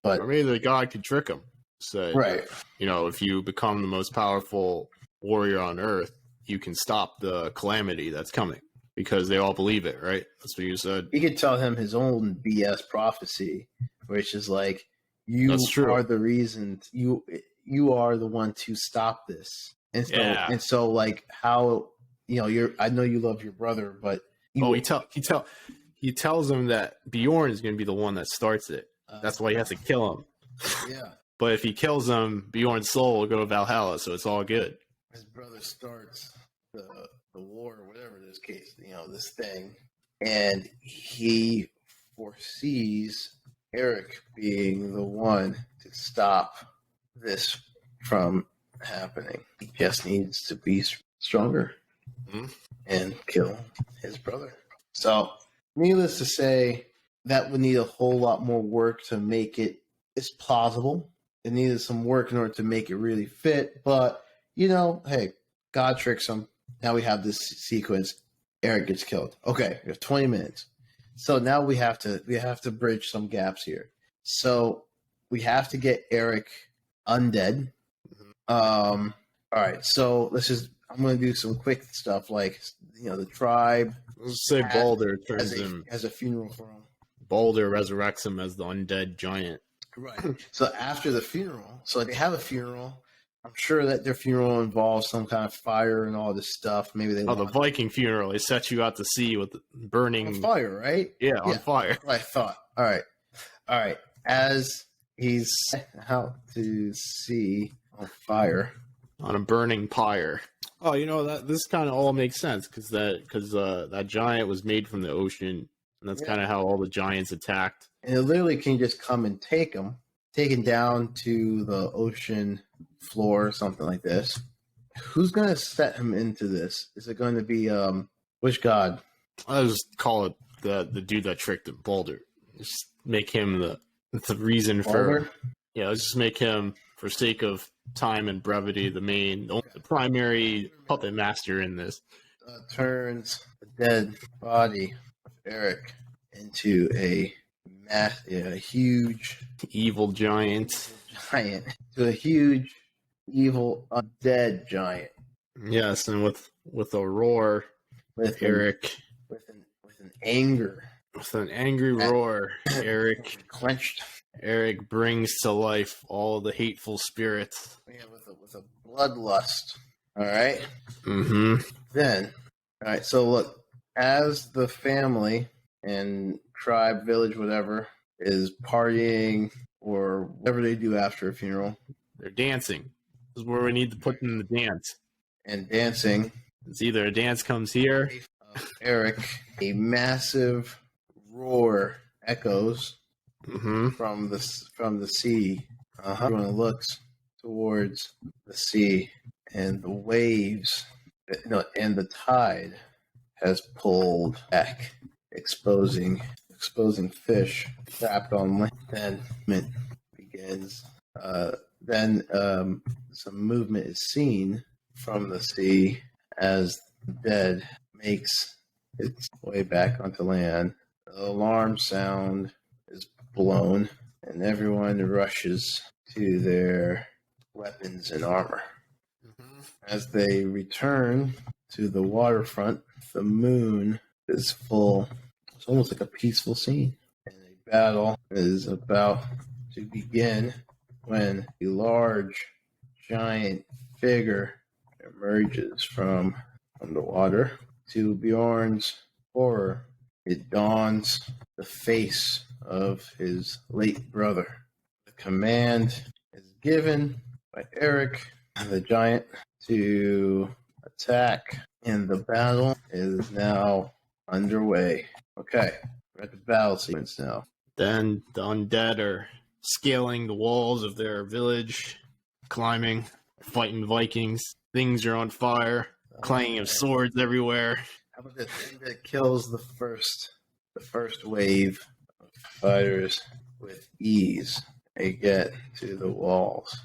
but Or maybe the god could trick him. Say, right. If you become the most powerful warrior on Earth, you can stop the calamity that's coming because they all believe it, right? That's what you said. He could tell him his own BS prophecy, which is like, you are the reason, you are the one to stop this. And so like how, I know you love your brother, but he tells him that Bjorn is going to be the one that starts it. That's why he has to kill him. Yeah. But if he kills him, Bjorn's soul will go to Valhalla, so it's all good. His brother starts the war, or whatever this case, this thing, and he foresees Eric being the one to stop this from happening. He just needs to be stronger and kill his brother. So, needless to say, that would need a whole lot more work to make it as plausible. It needed some work in order to make it really fit, but hey, God tricks him. Now we have this sequence. Eric gets killed. Okay, we have 20 minutes. So now we have to bridge some gaps here. So we have to get Eric undead. All right. So I'm going to do some quick stuff like the tribe. Let's say Balder turns him as a funeral for him. Balder resurrects him as the undead giant. Right. So after the funeral, so they have a funeral. I'm sure that their funeral involves some kind of fire and all this stuff. Maybe they. The Viking funeral. They set you out to sea with burning on fire, right? Yeah, on fire. I thought. All right. As he's out to sea on fire, on a burning pyre. Oh, that this kind of all makes sense because that giant was made from the ocean, and that's kind of how all the giants attacked. And it literally can just come and take him down to the ocean floor or something like this. Who's going to set him into this? Is it going to be which god? I'll just call it the dude that tricked him, Balder. Just make him the reason Balder? Let's just make him, for sake of time and brevity, the primary puppet master in this. Turns the dead body of Eric into a huge evil giant, to a huge evil undead giant. Yes, and with a roar, with Eric, with an angry roar, Eric clenched. Eric brings to life all the hateful spirits. Yeah, with a bloodlust. All right. Mm-hmm. Then, all right. So look, as the family and tribe, village, whatever, is partying or whatever they do after a funeral. They're dancing. This is where we need to put in the dance. And dancing. It's either a dance comes here. Eric, a massive roar echoes from the sea. Everyone looks towards the sea, and the waves, and the tide has pulled back, exposing fish trapped on land. Then it begins. Then some movement is seen from the sea as the dead makes its way back onto land. The alarm sound is blown, and everyone rushes to their weapons and armor. As they return to the waterfront, the moon is full. It's almost like a peaceful scene. And a battle is about to begin when a large, giant figure emerges from the water. To Bjorn's horror, it dawns the face of his late brother. The command is given by Eric, the giant, to attack, and the battle is now underway. Okay, we're at the battle sequence now. Then the undead are scaling the walls of their village, climbing, fighting Vikings. Things are on fire, clanging of swords everywhere. How about the thing that kills the first wave of fighters with ease? They get to the walls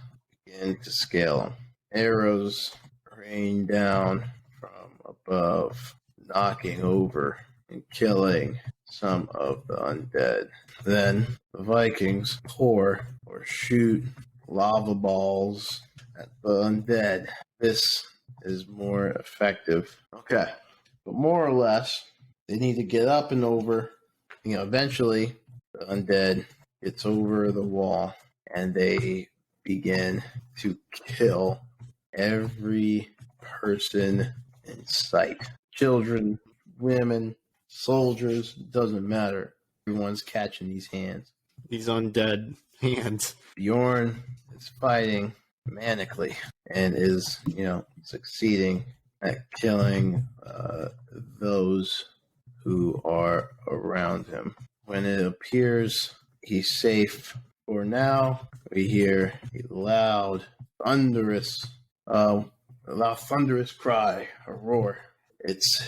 begin to scale him. Arrows rain down from above, knocking over and killing some of the undead. Then the Vikings pour or shoot lava balls at the undead. This is more effective. Okay. But more or less, they need to get up and over. Eventually, the undead gets over the wall and they begin to kill every person in sight. Children, women, soldiers, doesn't matter. Everyone's catching these hands. These undead hands. Bjorn is fighting manically and is, succeeding at killing those who are around him. When it appears he's safe for now, we hear a loud, thunderous cry, a roar. It's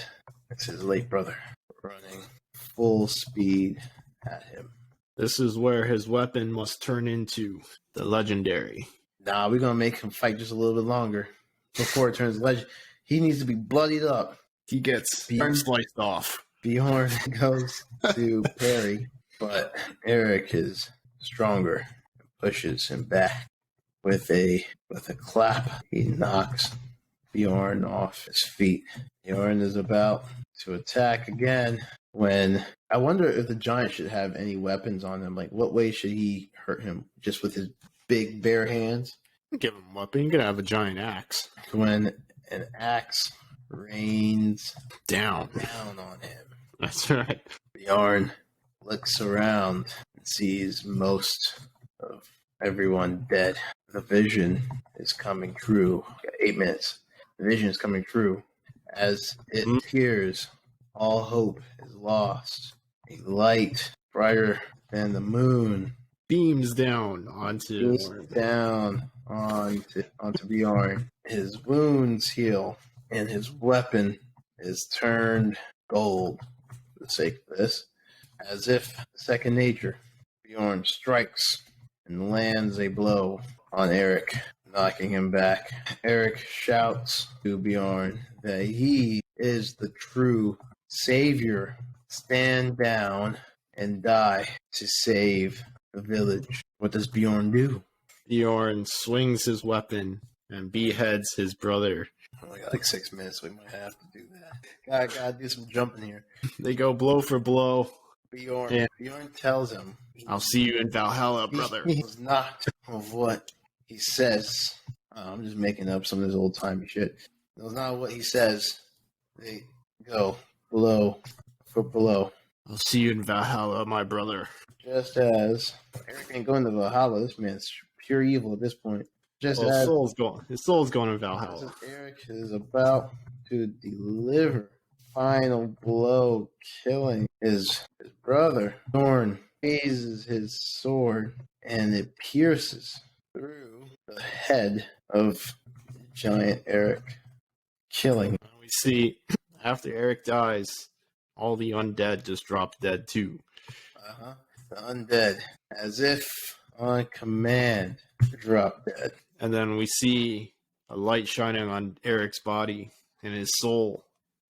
his late brother running full speed at him. This is where his weapon must turn into the legendary. Nah, we're gonna make him fight just a little bit longer before it turns legend. He needs to be bloodied up. He gets sliced off. Bjorn goes to parry, but Eric is stronger and pushes him back. With a clap, he knocks Bjorn off his feet. Bjorn is about to attack again when I wonder if the giant should have any weapons on him. Like, what way should he hurt him? Just with his big bare hands? Give him a weapon. You could have a giant axe. When an axe rains down on him. That's right. Bjorn looks around and sees most of everyone dead. The vision is coming true. 8 minutes. The vision is coming true. As it appears, all hope is lost. A light brighter than the moon beams down onto Bjorn. His wounds heal, and his weapon is turned gold for the sake of this. As if second nature, Bjorn strikes and lands a blow on Eric, knocking him back. Eric shouts to Bjorn that he is the true savior. Stand down and die to save the village. What does Bjorn do? Bjorn swings his weapon and beheads his brother. Oh, I got like 6 minutes, so we might have to do that. Gotta do some jumping here. They go blow for blow. Bjorn tells him, I'll see you in Valhalla, brother. He's not of what he says. I'm just making up some of this old timey shit. That's not what he says. They go blow for blow. I'll see you in Valhalla, my brother. Just as Eric ain't going to Valhalla, this man's pure evil at this point. His soul's going to Valhalla. Eric is about to deliver final blow, killing his brother. Bjorn raises his sword, and it pierces through the head of giant Eric, killing him. We see after Eric dies, all the undead just drop dead too. The undead, as if on command, drop dead. And then we see a light shining on Eric's body and his soul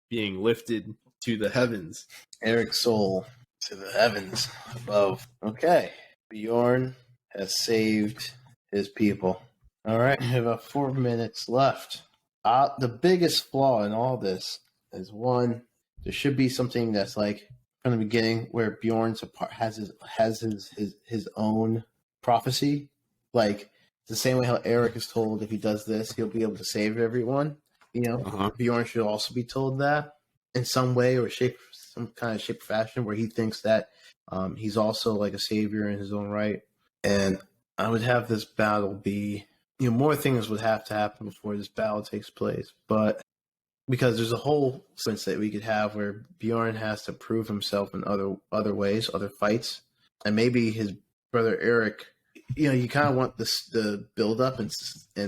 being lifted to the heavens. Eric's soul to the heavens above. Okay. Bjorn has saved his people. All right. We have about 4 minutes left. The biggest flaw in all this is one, there should be something that's like from the beginning where Bjorn has his own prophecy. Like the same way how Eric is told if he does this, he'll be able to save everyone. Bjorn should also be told that in some way or shape, some kind of shape or fashion, where he thinks that he's also like a savior in his own right. And I would have this battle be, more things would have to happen before this battle takes place. But because there's a whole sense that we could have where Bjorn has to prove himself in other ways, other fights, and maybe his brother Eric. You kind of want the build up and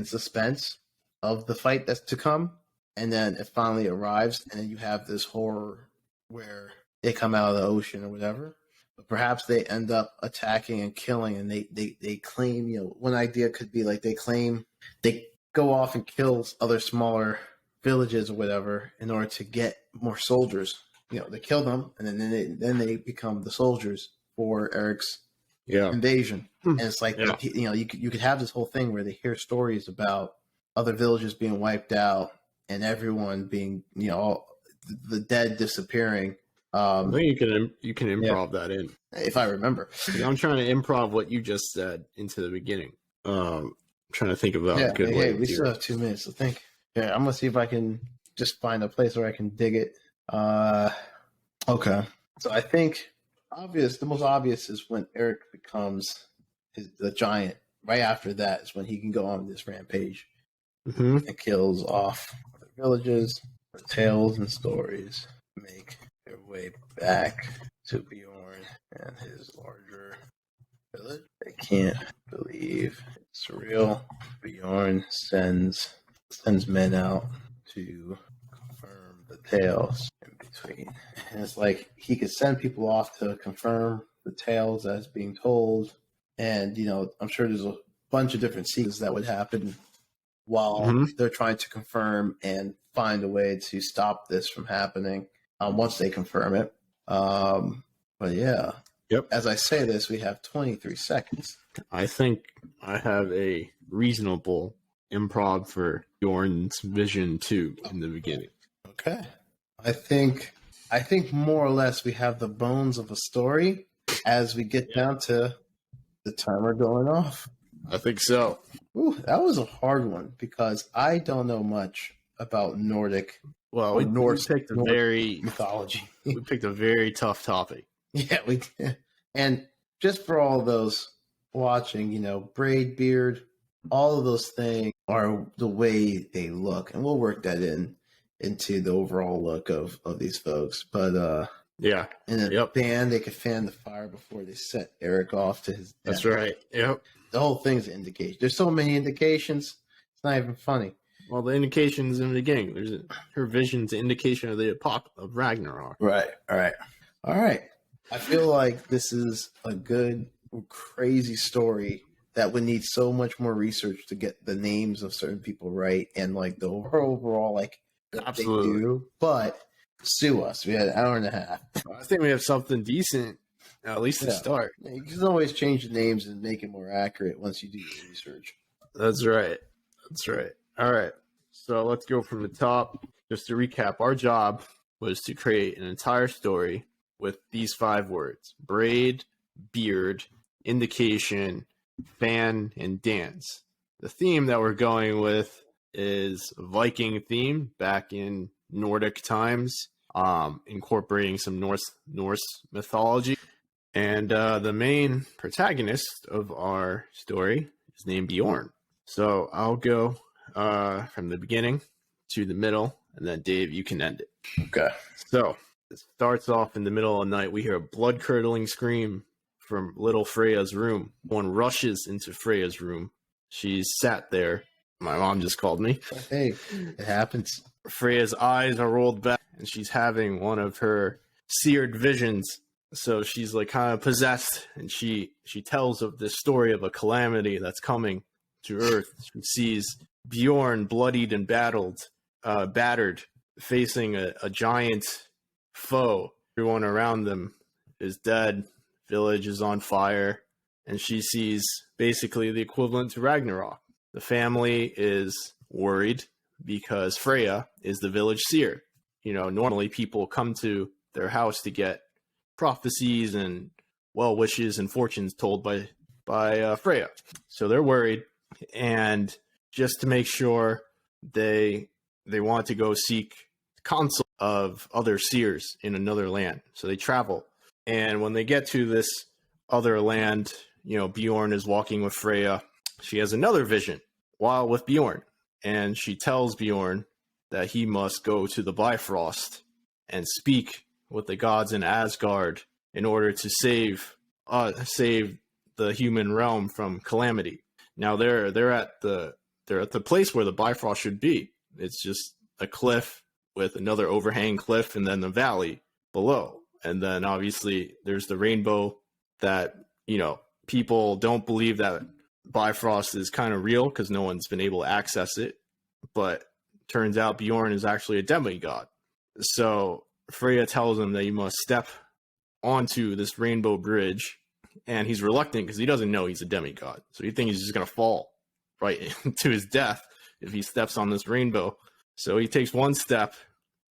suspense of the fight that's to come, and then it finally arrives, and then you have this horror where they come out of the ocean or whatever. But perhaps they end up attacking and killing, and they claim. One idea could be like they claim they go off and kill other smaller villages or whatever in order to get more soldiers. They kill them, and then they become the soldiers for Eric's invasion. And it's like you could have this whole thing where they hear stories about other villages being wiped out and everyone being all the dead disappearing. I think you can improv that in, if I remember. I'm trying to improv what you just said into the beginning. I'm trying to think about a good way. We still have 2 minutes to think. Yeah, I'm gonna see if I can just find a place where I can dig it. Okay. So I think the most obvious is when Eric becomes the giant. Right after that is when he can go on this rampage and kills off other villages. The tales and stories make their way back to Bjorn and his larger village. They can't believe it's real. Bjorn sends men out to confirm the tales in between. And it's like he could send people off to confirm the tales that's being told. And, I'm sure there's a bunch of different sequences that would happen while they're trying to confirm and find a way to stop this from happening once they confirm it. But yeah. Yep. As I say this, we have 23 seconds. I think I have a reasonable improv for Bjorn's vision too in the beginning. Okay. I think more or less we have the bones of a story as we get down to the timer going off. I think so. Ooh, that was a hard one because I don't know much about Nordic. Well, we picked a very mythology. We picked a very tough topic. Yeah, we did. And just for all those watching, braid, beard, all of those things are the way they look, and we'll work that into the overall look of these folks. But in a band, they could fan the fire before they set Eric off to his death. That's right. Yep. The whole thing's an indication. There's so many indications. It's not even funny. Well, the indications in the beginning. Her vision's an indication of the apocalypse of Ragnarok. Right. All right. I feel like this is a good, crazy story that would need so much more research to get the names of certain people right and like the overall like absolutely. They do. But sue us. We had an hour and a half. I think we have something decent, at least to start. Yeah, you can always change the names and make it more accurate once you do your research. That's right. All right. So let's go from the top. Just to recap, our job was to create an entire story with these 5 words: braid, beard, indication, fan, and dance. The theme that we're going with is Viking theme back in Nordic times, incorporating some Norse mythology. And the main protagonist of our story is named Bjorn. So I'll go from the beginning to the middle, and then Dave, you can end it. Okay. So it starts off in the middle of the night. We hear a blood-curdling scream from little Freya's room. One rushes into Freya's room. She's sat there. My mom just called me. Hey, it happens. Freya's eyes are rolled back, and she's having one of her seared visions. So she's like kind of possessed, and she tells of this story of a calamity that's coming to Earth. She sees Bjorn bloodied and battered, facing a giant foe. Everyone around them is dead. Village is on fire, and she sees basically the equivalent to Ragnarok. The family is worried because Freya is the village seer. Normally people come to their house to get prophecies and well wishes and fortunes told by Freya. So they're worried, and just to make sure, they want to go seek counsel of other seers in another land. So they travel, and when they get to this other land, Bjorn is walking with Freya. She has another vision while with Bjorn, and she tells Bjorn that he must go to the Bifrost and speak with the gods in Asgard in order to save the human realm from calamity. Now they're at the place where the Bifrost should be. It's just a cliff with another overhanging cliff and then the valley below. And then obviously there's the rainbow that, people don't believe that Bifrost is kind of real because no one's been able to access it. But turns out Bjorn is actually a demigod. So Freya tells him that he must step onto this rainbow bridge, and he's reluctant because he doesn't know he's a demigod. So he thinks he's just going to fall right to his death if he steps on this rainbow. So he takes one step,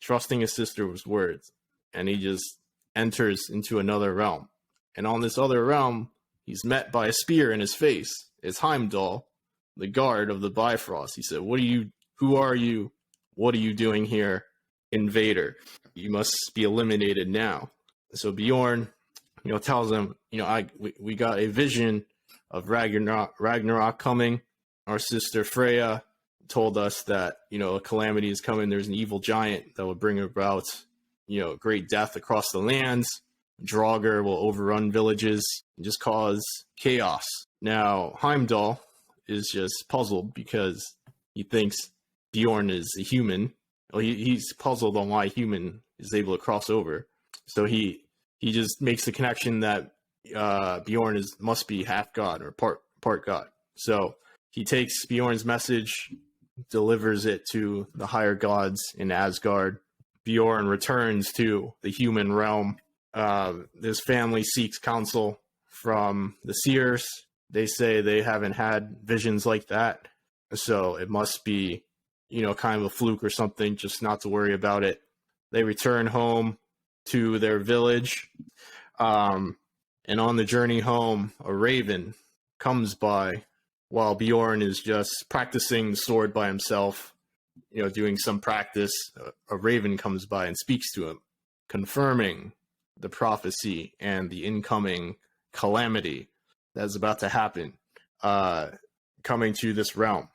trusting his sister's words, and he just enters into another realm. And on this other realm, he's met by a spear in his face. It's Heimdall, the guard of the Bifrost. He said, who are you? What are you doing here, invader? You must be eliminated now. So Bjorn, tells him, we got a vision of Ragnarok coming. Our sister Freya told us that, a calamity is coming. There's an evil giant that will bring about, great death across the lands. Draugr will overrun villages and just cause chaos. Now, Heimdall is just puzzled because he thinks Bjorn is a human. Well, he's puzzled on why a human is able to cross over. So he just makes the connection that Bjorn must be half god or part god. So he takes Bjorn's message, delivers it to the higher gods in Asgard. Bjorn returns to the human realm. His family seeks counsel from the seers. They say they haven't had visions like that, so it must be, kind of a fluke or something, just not to worry about it. They return home to their village, and on the journey home, a raven comes by while Bjorn is just practicing the sword by himself, doing some practice. A raven comes by and speaks to him, confirming the prophecy and the incoming calamity that's about to happen, coming to this realm.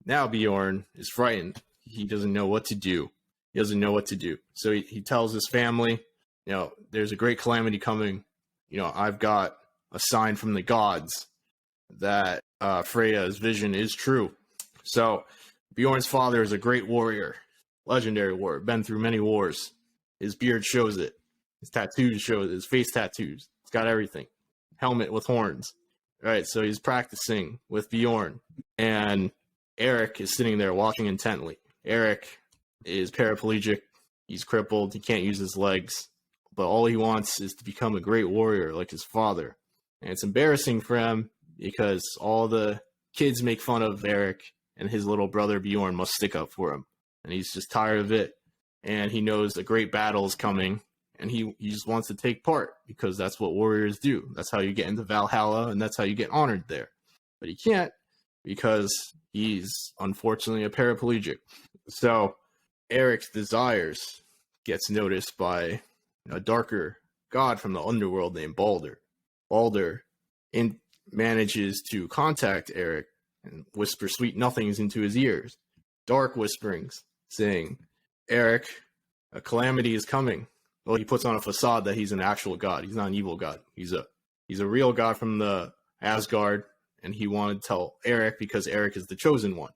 Now Bjorn is frightened. He doesn't know what to do. So he tells his family, there's a great calamity coming. I've got a sign from the gods that Freya's vision is true. So Bjorn's father is a great warrior, legendary warrior, been through many wars. His beard shows it. His tattoos show it. His face tattoos. It's got everything. Helmet with horns. Right, so he's practicing with Bjorn. And Eric is sitting there watching intently. Eric is paraplegic. He's crippled. He can't use his legs. But all he wants is to become a great warrior like his father. And it's embarrassing for him because all the kids make fun of Eric, and his little brother Bjorn must stick up for him. And he's just tired of it. And he knows a great battle is coming. And he just wants to take part because that's what warriors do. That's how you get into Valhalla, and that's how you get honored there. But he can't because he's unfortunately a paraplegic. So Eric's desires gets noticed by a darker god from the underworld named Balder. Balder manages to contact Eric and whisper sweet nothings into his ears. Dark whisperings saying, Eric, a calamity is coming. Well, he puts on a facade that he's an actual god. He's not an evil god. He's a real god from the Asgard, and he wanted to tell Eric because Eric is the chosen one.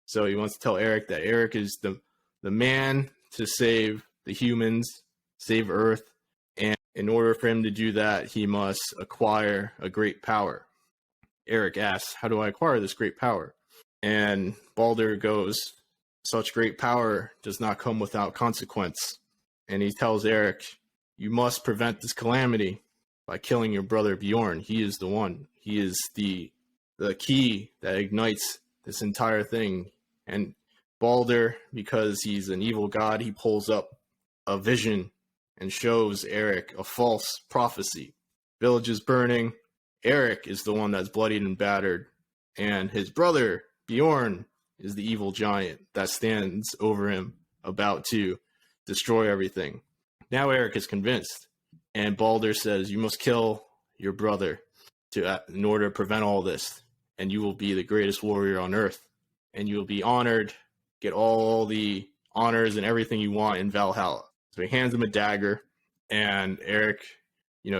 So he wants to tell Eric that Eric is the man to save the humans, save Earth, and in order for him to do that, he must acquire a great power. Eric asks, how do I acquire this great power? And Balder goes, such great power does not come without consequence. And he tells Eric, you must prevent this calamity by killing your brother Bjorn. He is the one. He is the key that ignites this entire thing. And Balder, because he's an evil god, he pulls up a vision and shows Eric a false prophecy. Village is burning. Eric is the one that's bloodied and battered. And his brother, Bjorn, is the evil giant that stands over him, about to destroy everything. Now Eric is convinced, and Balder says, you must kill your brother in order to prevent all this, and you will be the greatest warrior on Earth, and you will be honored, get all the honors and everything you want in Valhalla. So he hands him a dagger, and Eric,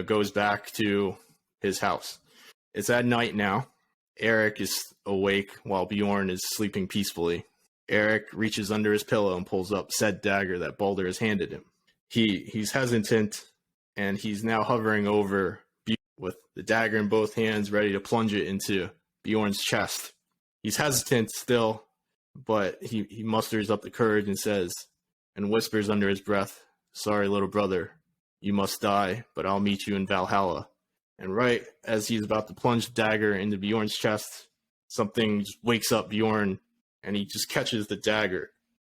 goes back to his house. It's at night now. Eric is awake while Bjorn is sleeping peacefully. Eric reaches under his pillow and pulls up said dagger that Balder has handed him. He's hesitant, and he's now hovering over Bjorn with the dagger in both hands, ready to plunge it into Bjorn's chest. He's hesitant still, but he musters up the courage and says, and whispers under his breath, "Sorry, little brother, you must die, but I'll meet you in Valhalla." And right as he's about to plunge the dagger into Bjorn's chest, something just wakes up Bjorn, and he just catches the dagger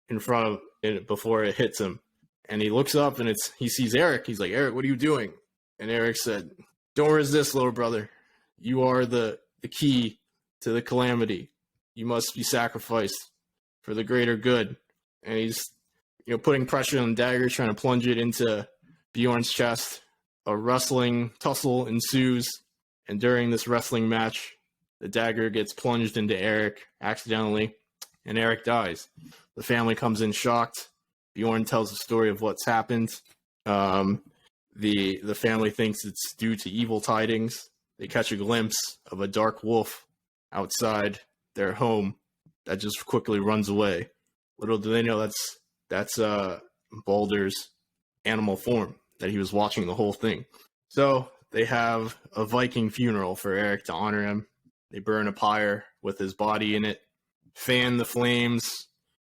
in front of it before it hits him. And he looks up, and he sees Eric. He's like, "Eric, what are you doing?" And Eric said, "Don't resist, little brother. You are the key to the calamity. You must be sacrificed for the greater good." And he's, putting pressure on the dagger, trying to plunge it into Bjorn's chest. A wrestling tussle ensues, and during this wrestling match, the dagger gets plunged into Eric accidentally, and Eric dies. The family comes in shocked. Bjorn tells the story of what's happened. The family thinks it's due to evil tidings. They catch a glimpse of a dark wolf outside their home that just quickly runs away. Little do they know that's Baldur's animal form, that he was watching the whole thing. So they have a Viking funeral for Eric to honor him. They burn a pyre with his body in it, fan the flames,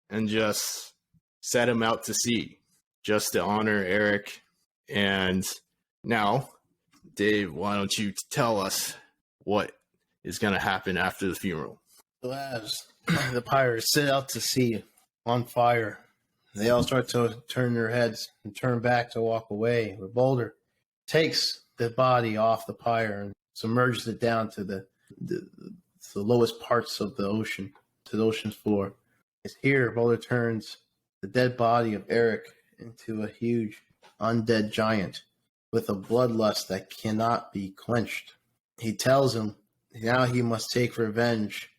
and just set him out to sea just to honor Eric. And now, Dave, why don't you tell us what is going to happen after the funeral? So as the pirates set out to sea on fire, they all start to turn their heads and turn back to walk away. But Baldur takes the body off the pyre and submerges it down to the lowest parts of the ocean, to the ocean's floor. It's here Baldur turns the dead body of Eric into a huge undead giant with a bloodlust that cannot be quenched. He tells him now he must take revenge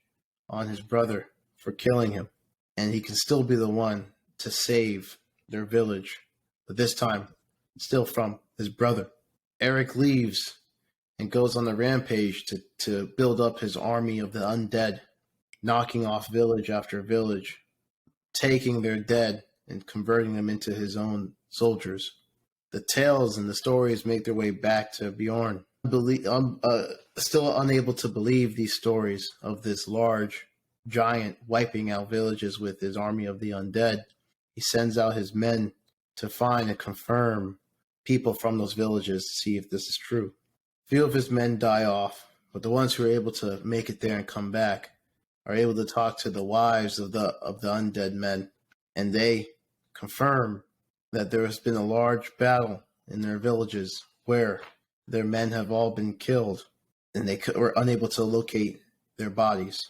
on his brother for killing him, and he can still be the one to save their village, but this time still from his brother. Eric leaves and goes on a rampage to build up his army of the undead, knocking off village after village, taking their dead and converting them into his own soldiers. The tales and the stories make their way back to Bjorn. I'm still unable to believe these stories of this large giant wiping out villages with his army of the undead. He sends out his men to find and confirm people from those villages to see if this is true. Few of his men die off, but the ones who are able to make it there and come back are able to talk to the wives of the undead men, and they confirm that there has been a large battle in their villages where their men have all been killed, and they were unable to locate their bodies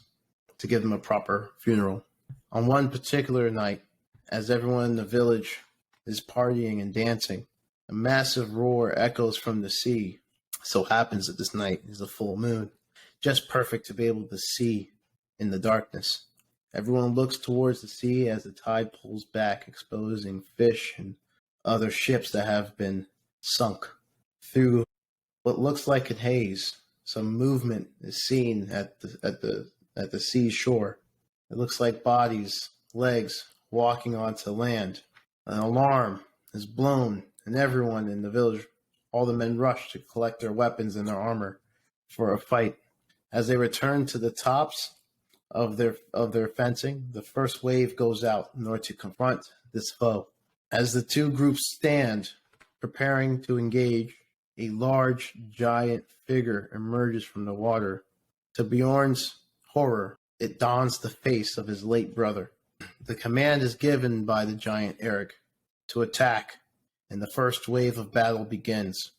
to give them a proper funeral. On one particular night, as everyone in the village is partying and dancing, a massive roar echoes from the sea. So happens that this night is a full moon, just perfect to be able to see in the darkness. Everyone looks towards the sea as the tide pulls back, exposing fish and other ships that have been sunk. Through what looks like a haze, some movement is seen at the sea shore. It looks like bodies, legs, walking onto land. An alarm is blown, and everyone in the village, all the men rush to collect their weapons and their armor for a fight. As they return to the tops of their fencing, the first wave goes out in order to confront this foe. As the two groups stand, preparing to engage, a large, giant figure emerges from the water. To Bjorn's horror, it dons the face of his late brother. The command is given by the giant Eric to attack, and the first wave of battle begins.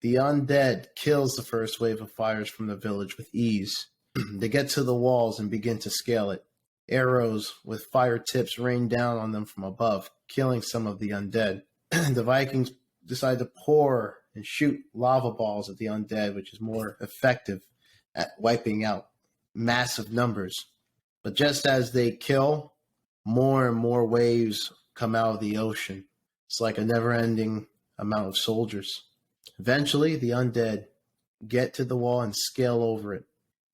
The undead kills the first wave of fires from the village with ease. They get to the walls and begin to scale it. Arrows with fire tips rain down on them from above, killing some of the undead. The Vikings decide to pour and shoot lava balls at the undead, which is more effective at wiping out massive numbers. But just as they kill, more and more waves come out of the ocean. It's like a never-ending amount of soldiers. Eventually, the undead get to the wall and scale over it.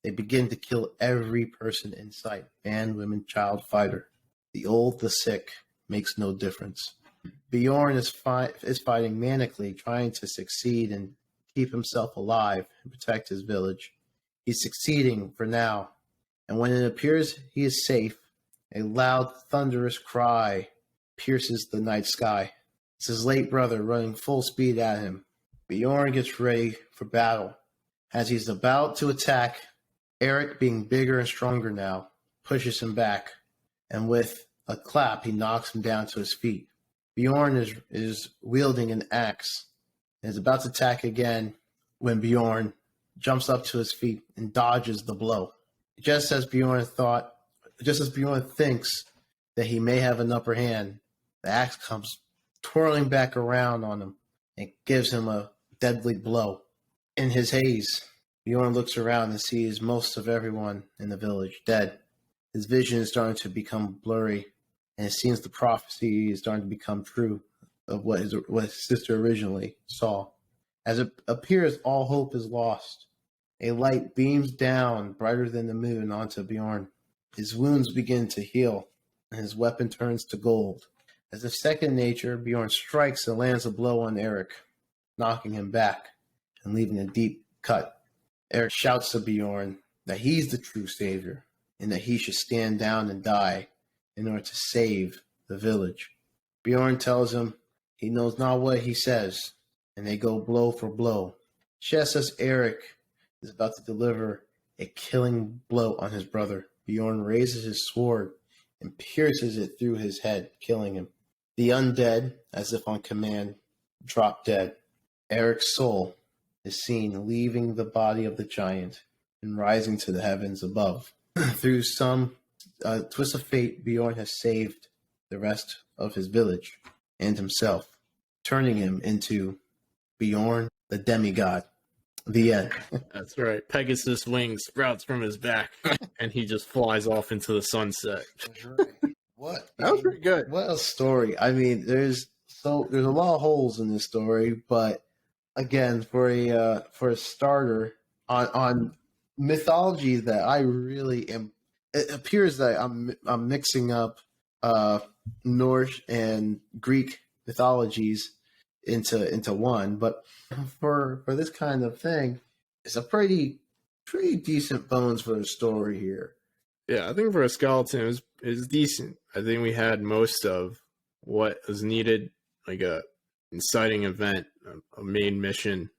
They begin to kill every person in sight, man, women, child, fighter. The old, the sick, makes no difference. Bjorn is fighting manically, trying to succeed and keep himself alive and protect his village. He's succeeding for now, and when it appears he is safe, a loud, thunderous cry pierces the night sky. It's his late brother running full speed at him. Bjorn gets ready for battle. As he's about to attack, Eric, being bigger and stronger now, pushes him back, and with a clap, he knocks him down to his feet. Bjorn is wielding an axe and is about to attack again when Bjorn jumps up to his feet and dodges the blow. Just as Bjorn thinks that he may have an upper hand, the axe comes twirling back around on him and gives him a deadly blow. In his haze, Bjorn looks around and sees most of everyone in the village dead. His vision is starting to become blurry, and it seems the prophecy is starting to become true of what his sister originally saw. As it appears all hope is lost, a light beams down brighter than the moon onto Bjorn. His wounds begin to heal, and his weapon turns to gold. As if second nature, Bjorn strikes and lands a blow on Eric, knocking him back and leaving a deep cut. Eric shouts to Bjorn that he's the true savior and that he should stand down and die in order to save the village. Bjorn tells him he knows not what he says, and they go blow for blow. Just as Eric is about to deliver a killing blow on his brother, Bjorn raises his sword and pierces it through his head, killing him. The undead, as if on command, drop dead. Eric's soul is seen leaving the body of the giant and rising to the heavens above. Through some twist of fate, Bjorn has saved the rest of his village and himself, turning him into Bjorn the demigod. The end. That's right. Pegasus wings sprouts from his back, and he just flies off into the sunset. That's right. What? That was pretty good. What a story. I mean, there's a lot of holes in this story, but again, for a starter on mythology that I really am, it appears that I'm mixing up Norse and Greek mythologies into one, but for this kind of thing, it's a pretty decent bones for a story here. Yeah, I think for a skeleton, it was decent. I think we had most of what was needed, like a inciting event, a main mission,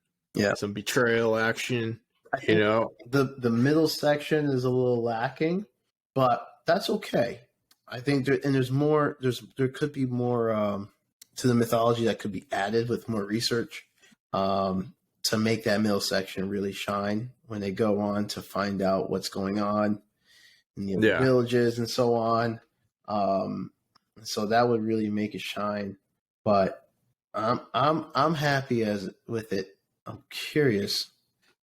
some betrayal action. The middle section is a little lacking, but that's okay. I think there's more. There could be more to the mythology that could be added with more research to make that middle section really shine when they go on to find out what's going on in the villages and so on. So that would really make it shine. But I'm happy with it. I'm curious.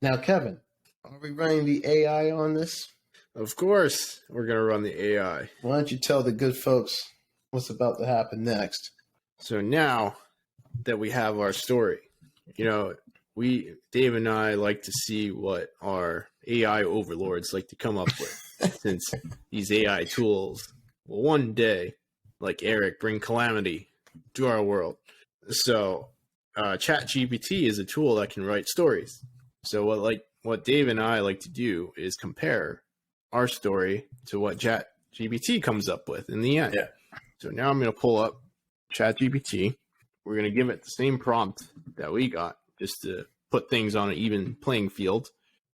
Now, Kevin, are we running the AI on this? Of course, we're gonna run the AI. Why don't you tell the good folks what's about to happen next? So now that we have our story, Dave and I like to see what our AI overlords like to come up with, since these AI tools will one day, like Eric, bring calamity to our world. So ChatGPT is a tool that can write stories. So what Dave and I like to do is compare our story to what ChatGPT comes up with in the end. Yeah. So now I'm going to pull up ChatGPT. We're going to give it the same prompt that we got, just to put things on an even playing field.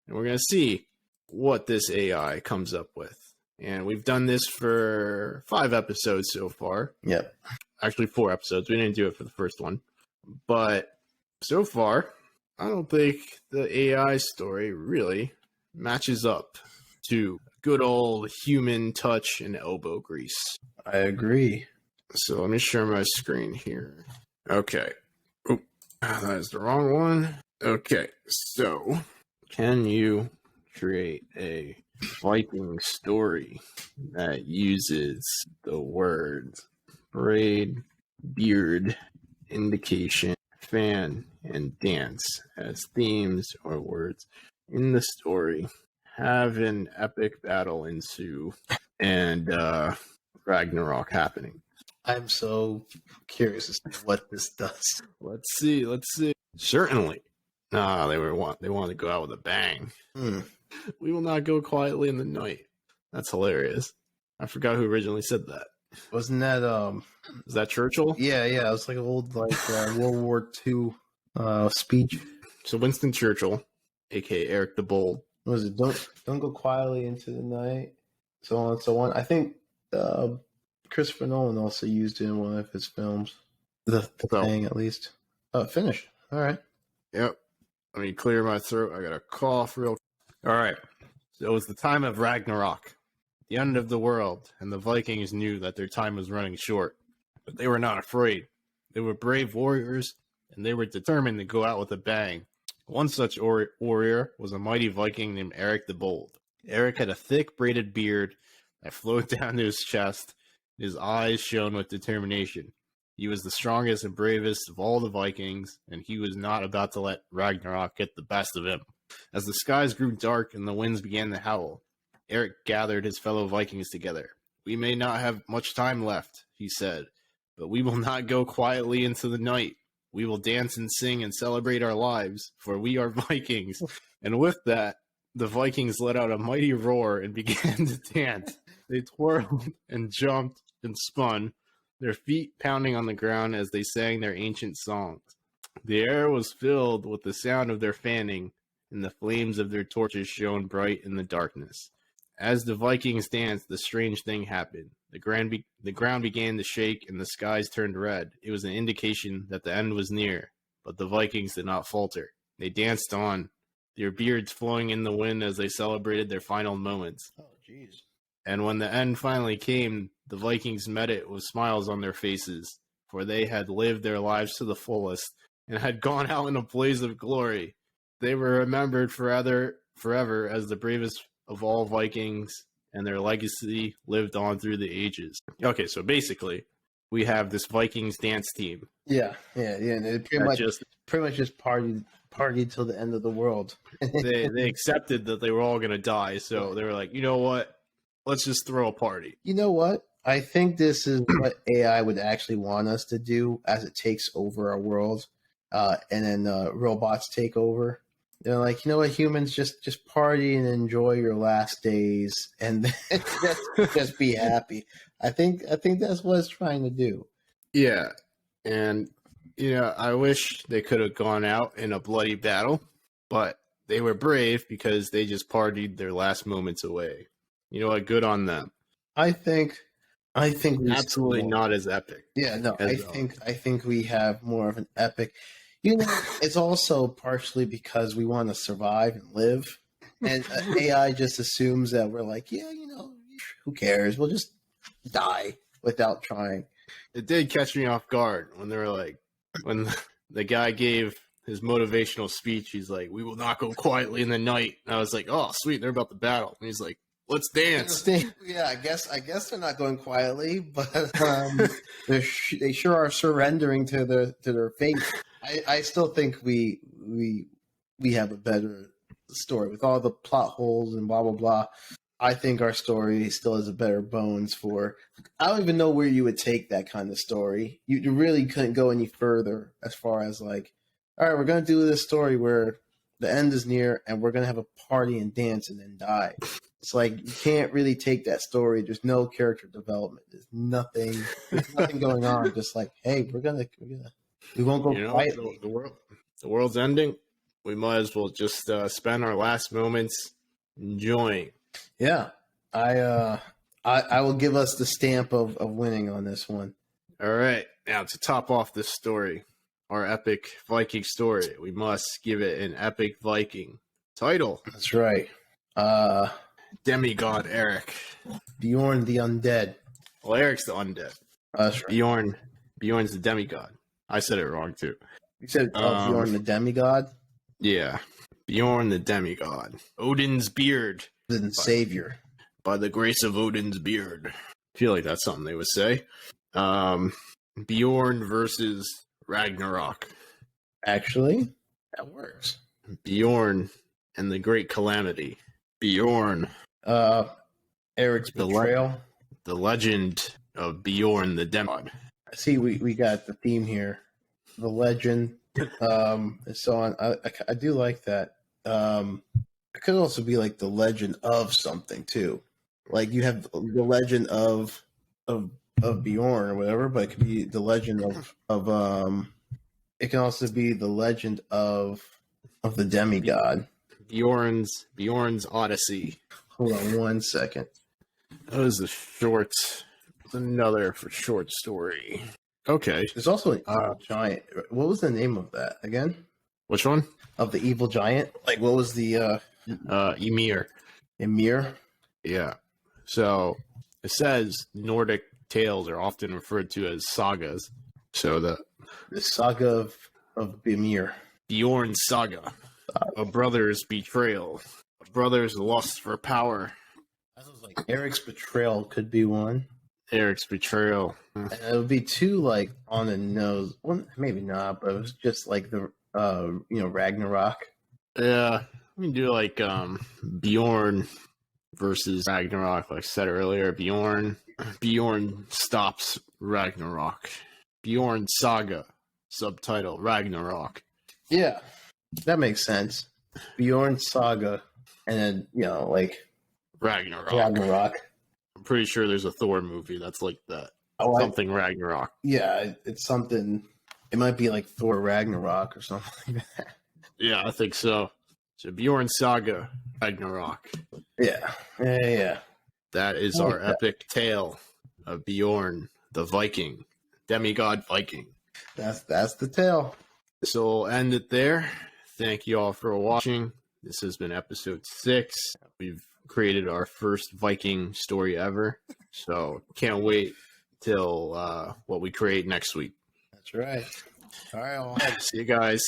And we're going to see what this AI comes up with. And we've done this for 5 episodes so far. Yep. Actually, 4 episodes. We didn't do it for the first one. But so far, I don't think the AI story really matches up to good old human touch and elbow grease. I agree. So let me share my screen here. Okay. Oh, that is the wrong one. Okay, so can you create a Viking story that uses the words braid, beard, indication, fan, and dance as themes or words in the story? Have an epic battle ensue and Ragnarok happening. I'm so curious as to what this does. Let's see. Certainly. Nah, they wanted to go out with a bang. Hmm. We will not go quietly in the night. That's hilarious. I forgot who originally said that. Wasn't that Is that Churchill? Yeah, it was like an old World War II speech. So Winston Churchill, aka Eric the Bold. What was it? Don't go quietly into the night. So on and so on. I think Christopher Nolan also used it in one of his films. The thing, at least. Oh, finished. All right. Yep. Let me clear my throat. I got a cough real. All right. So it was the time of Ragnarok, the end of the world, and the Vikings knew that their time was running short. But they were not afraid. They were brave warriors, and they were determined to go out with a bang. One such warrior was a mighty Viking named Eric the Bold. Eric had a thick braided beard that flowed down to his chest. His eyes shone with determination. He was the strongest and bravest of all the Vikings, and he was not about to let Ragnarok get the best of him. As the skies grew dark and the winds began to howl, Eric gathered his fellow Vikings together. "We may not have much time left," he said, "but we will not go quietly into the night. We will dance and sing and celebrate our lives, for we are Vikings." And with that, the Vikings let out a mighty roar and began to dance. They twirled and jumped and spun, their feet pounding on the ground as they sang their ancient songs. The air was filled with the sound of their fanning, and the flames of their torches shone bright in the darkness. As the Vikings danced, the strange thing happened. The ground began to shake, and the skies turned red. It was an indication that the end was near, but the Vikings did not falter. They danced on, their beards flowing in the wind as they celebrated their final moments. Oh, jeez. And when the end finally came, the Vikings met it with smiles on their faces, for they had lived their lives to the fullest and had gone out in a blaze of glory. They were remembered forever as the bravest of all Vikings, and their legacy lived on through the ages. Okay, so basically, we have this Vikings dance team. Yeah, and it pretty much just partied till the end of the world. they accepted that they were all going to die, so they were like, you know what? Let's just throw a party. You know what? I think this is what AI would actually want us to do as it takes over our world, and then robots take over. They're like, you know what, humans, just party and enjoy your last days, and then just be happy. I think that's what it's trying to do. Yeah, and I wish they could have gone out in a bloody battle, but they were brave because they just partied their last moments away. You know what? Good on them. I think Absolutely not as epic. Yeah, no, I think we have more of an epic. You know, it's also partially because we want to survive and live, and AI just assumes that we're like, yeah, who cares? We'll just die without trying. It did catch me off guard when they were like, when the guy gave his motivational speech, he's like, "We will not go quietly in the night." And I was like, "Oh, sweet, they're about to battle." And he's like, "Let's dance." Yeah, I guess they're not going quietly, but they sure are surrendering to their fate. I still think we have a better story with all the plot holes and blah blah blah. I think our story still has a better bones for. I don't even know where you would take that kind of story. You really couldn't go any further as far as like, all right, we're gonna do this story where the end is near and we're gonna have a party and dance and then die. It's like you can't really take that story. There's no character development. There's nothing going on. Just like, hey, we won't go quietly. The world's ending. We might as well just spend our last moments enjoying. Yeah, I will give us the stamp of winning on this one. All right, now to top off this story, our epic Viking story, we must give it an epic Viking title. That's right. Demigod Eric. Bjorn the Undead. Well, Eric's the undead. That's right. Bjorn's the demigod. I said it wrong too. You said Bjorn the demigod? Yeah. Bjorn the demigod. Odin's beard. The savior. By the grace of Odin's beard. I feel like that's something they would say. Bjorn versus Ragnarok. Actually, that works. Bjorn and the Great Calamity. Bjorn. Eric's betrayal. The legend of Bjorn the demigod. See, we got the theme here. The legend, So on. I do like that. It could also be like the legend of something too. Like you have the legend of Bjorn or whatever, but it could be the legend of it can also be the legend of the demigod. Bjorn's Odyssey. Hold on one second. That was the short. Another for short story. Okay. There's also an evil giant. What was the name of that again? Which one? Of the evil giant? Like what was the Ymir. Ymir? Yeah. So it says Nordic tales are often referred to as sagas. So the Saga of Ymir. Bjorn saga. A brother's betrayal. A brother's lust for power. That was like Eric's betrayal could be one. Eric's betrayal. And it would be two like on the nose. Well, maybe not, but it was just like the Ragnarok. Yeah. We can do like Bjorn versus Ragnarok, like I said earlier. Bjorn stops Ragnarok. Bjorn saga. Subtitle Ragnarok. Yeah. That makes sense. Bjorn saga and then, like Ragnarok. I'm pretty sure there's a Thor movie that's like that. Oh, something Ragnarok. Yeah, it's something. It might be like Thor Ragnarok or something like that. Yeah, I think so. So Bjorn Saga Ragnarok. Yeah. That is our epic tale of Bjorn, the Viking, demigod Viking. That's the tale. So we'll end it there. Thank you all for watching. This has been episode 6. We've created our first Viking story ever. So can't wait till what we create next week. That's right. All right. Well, see you guys.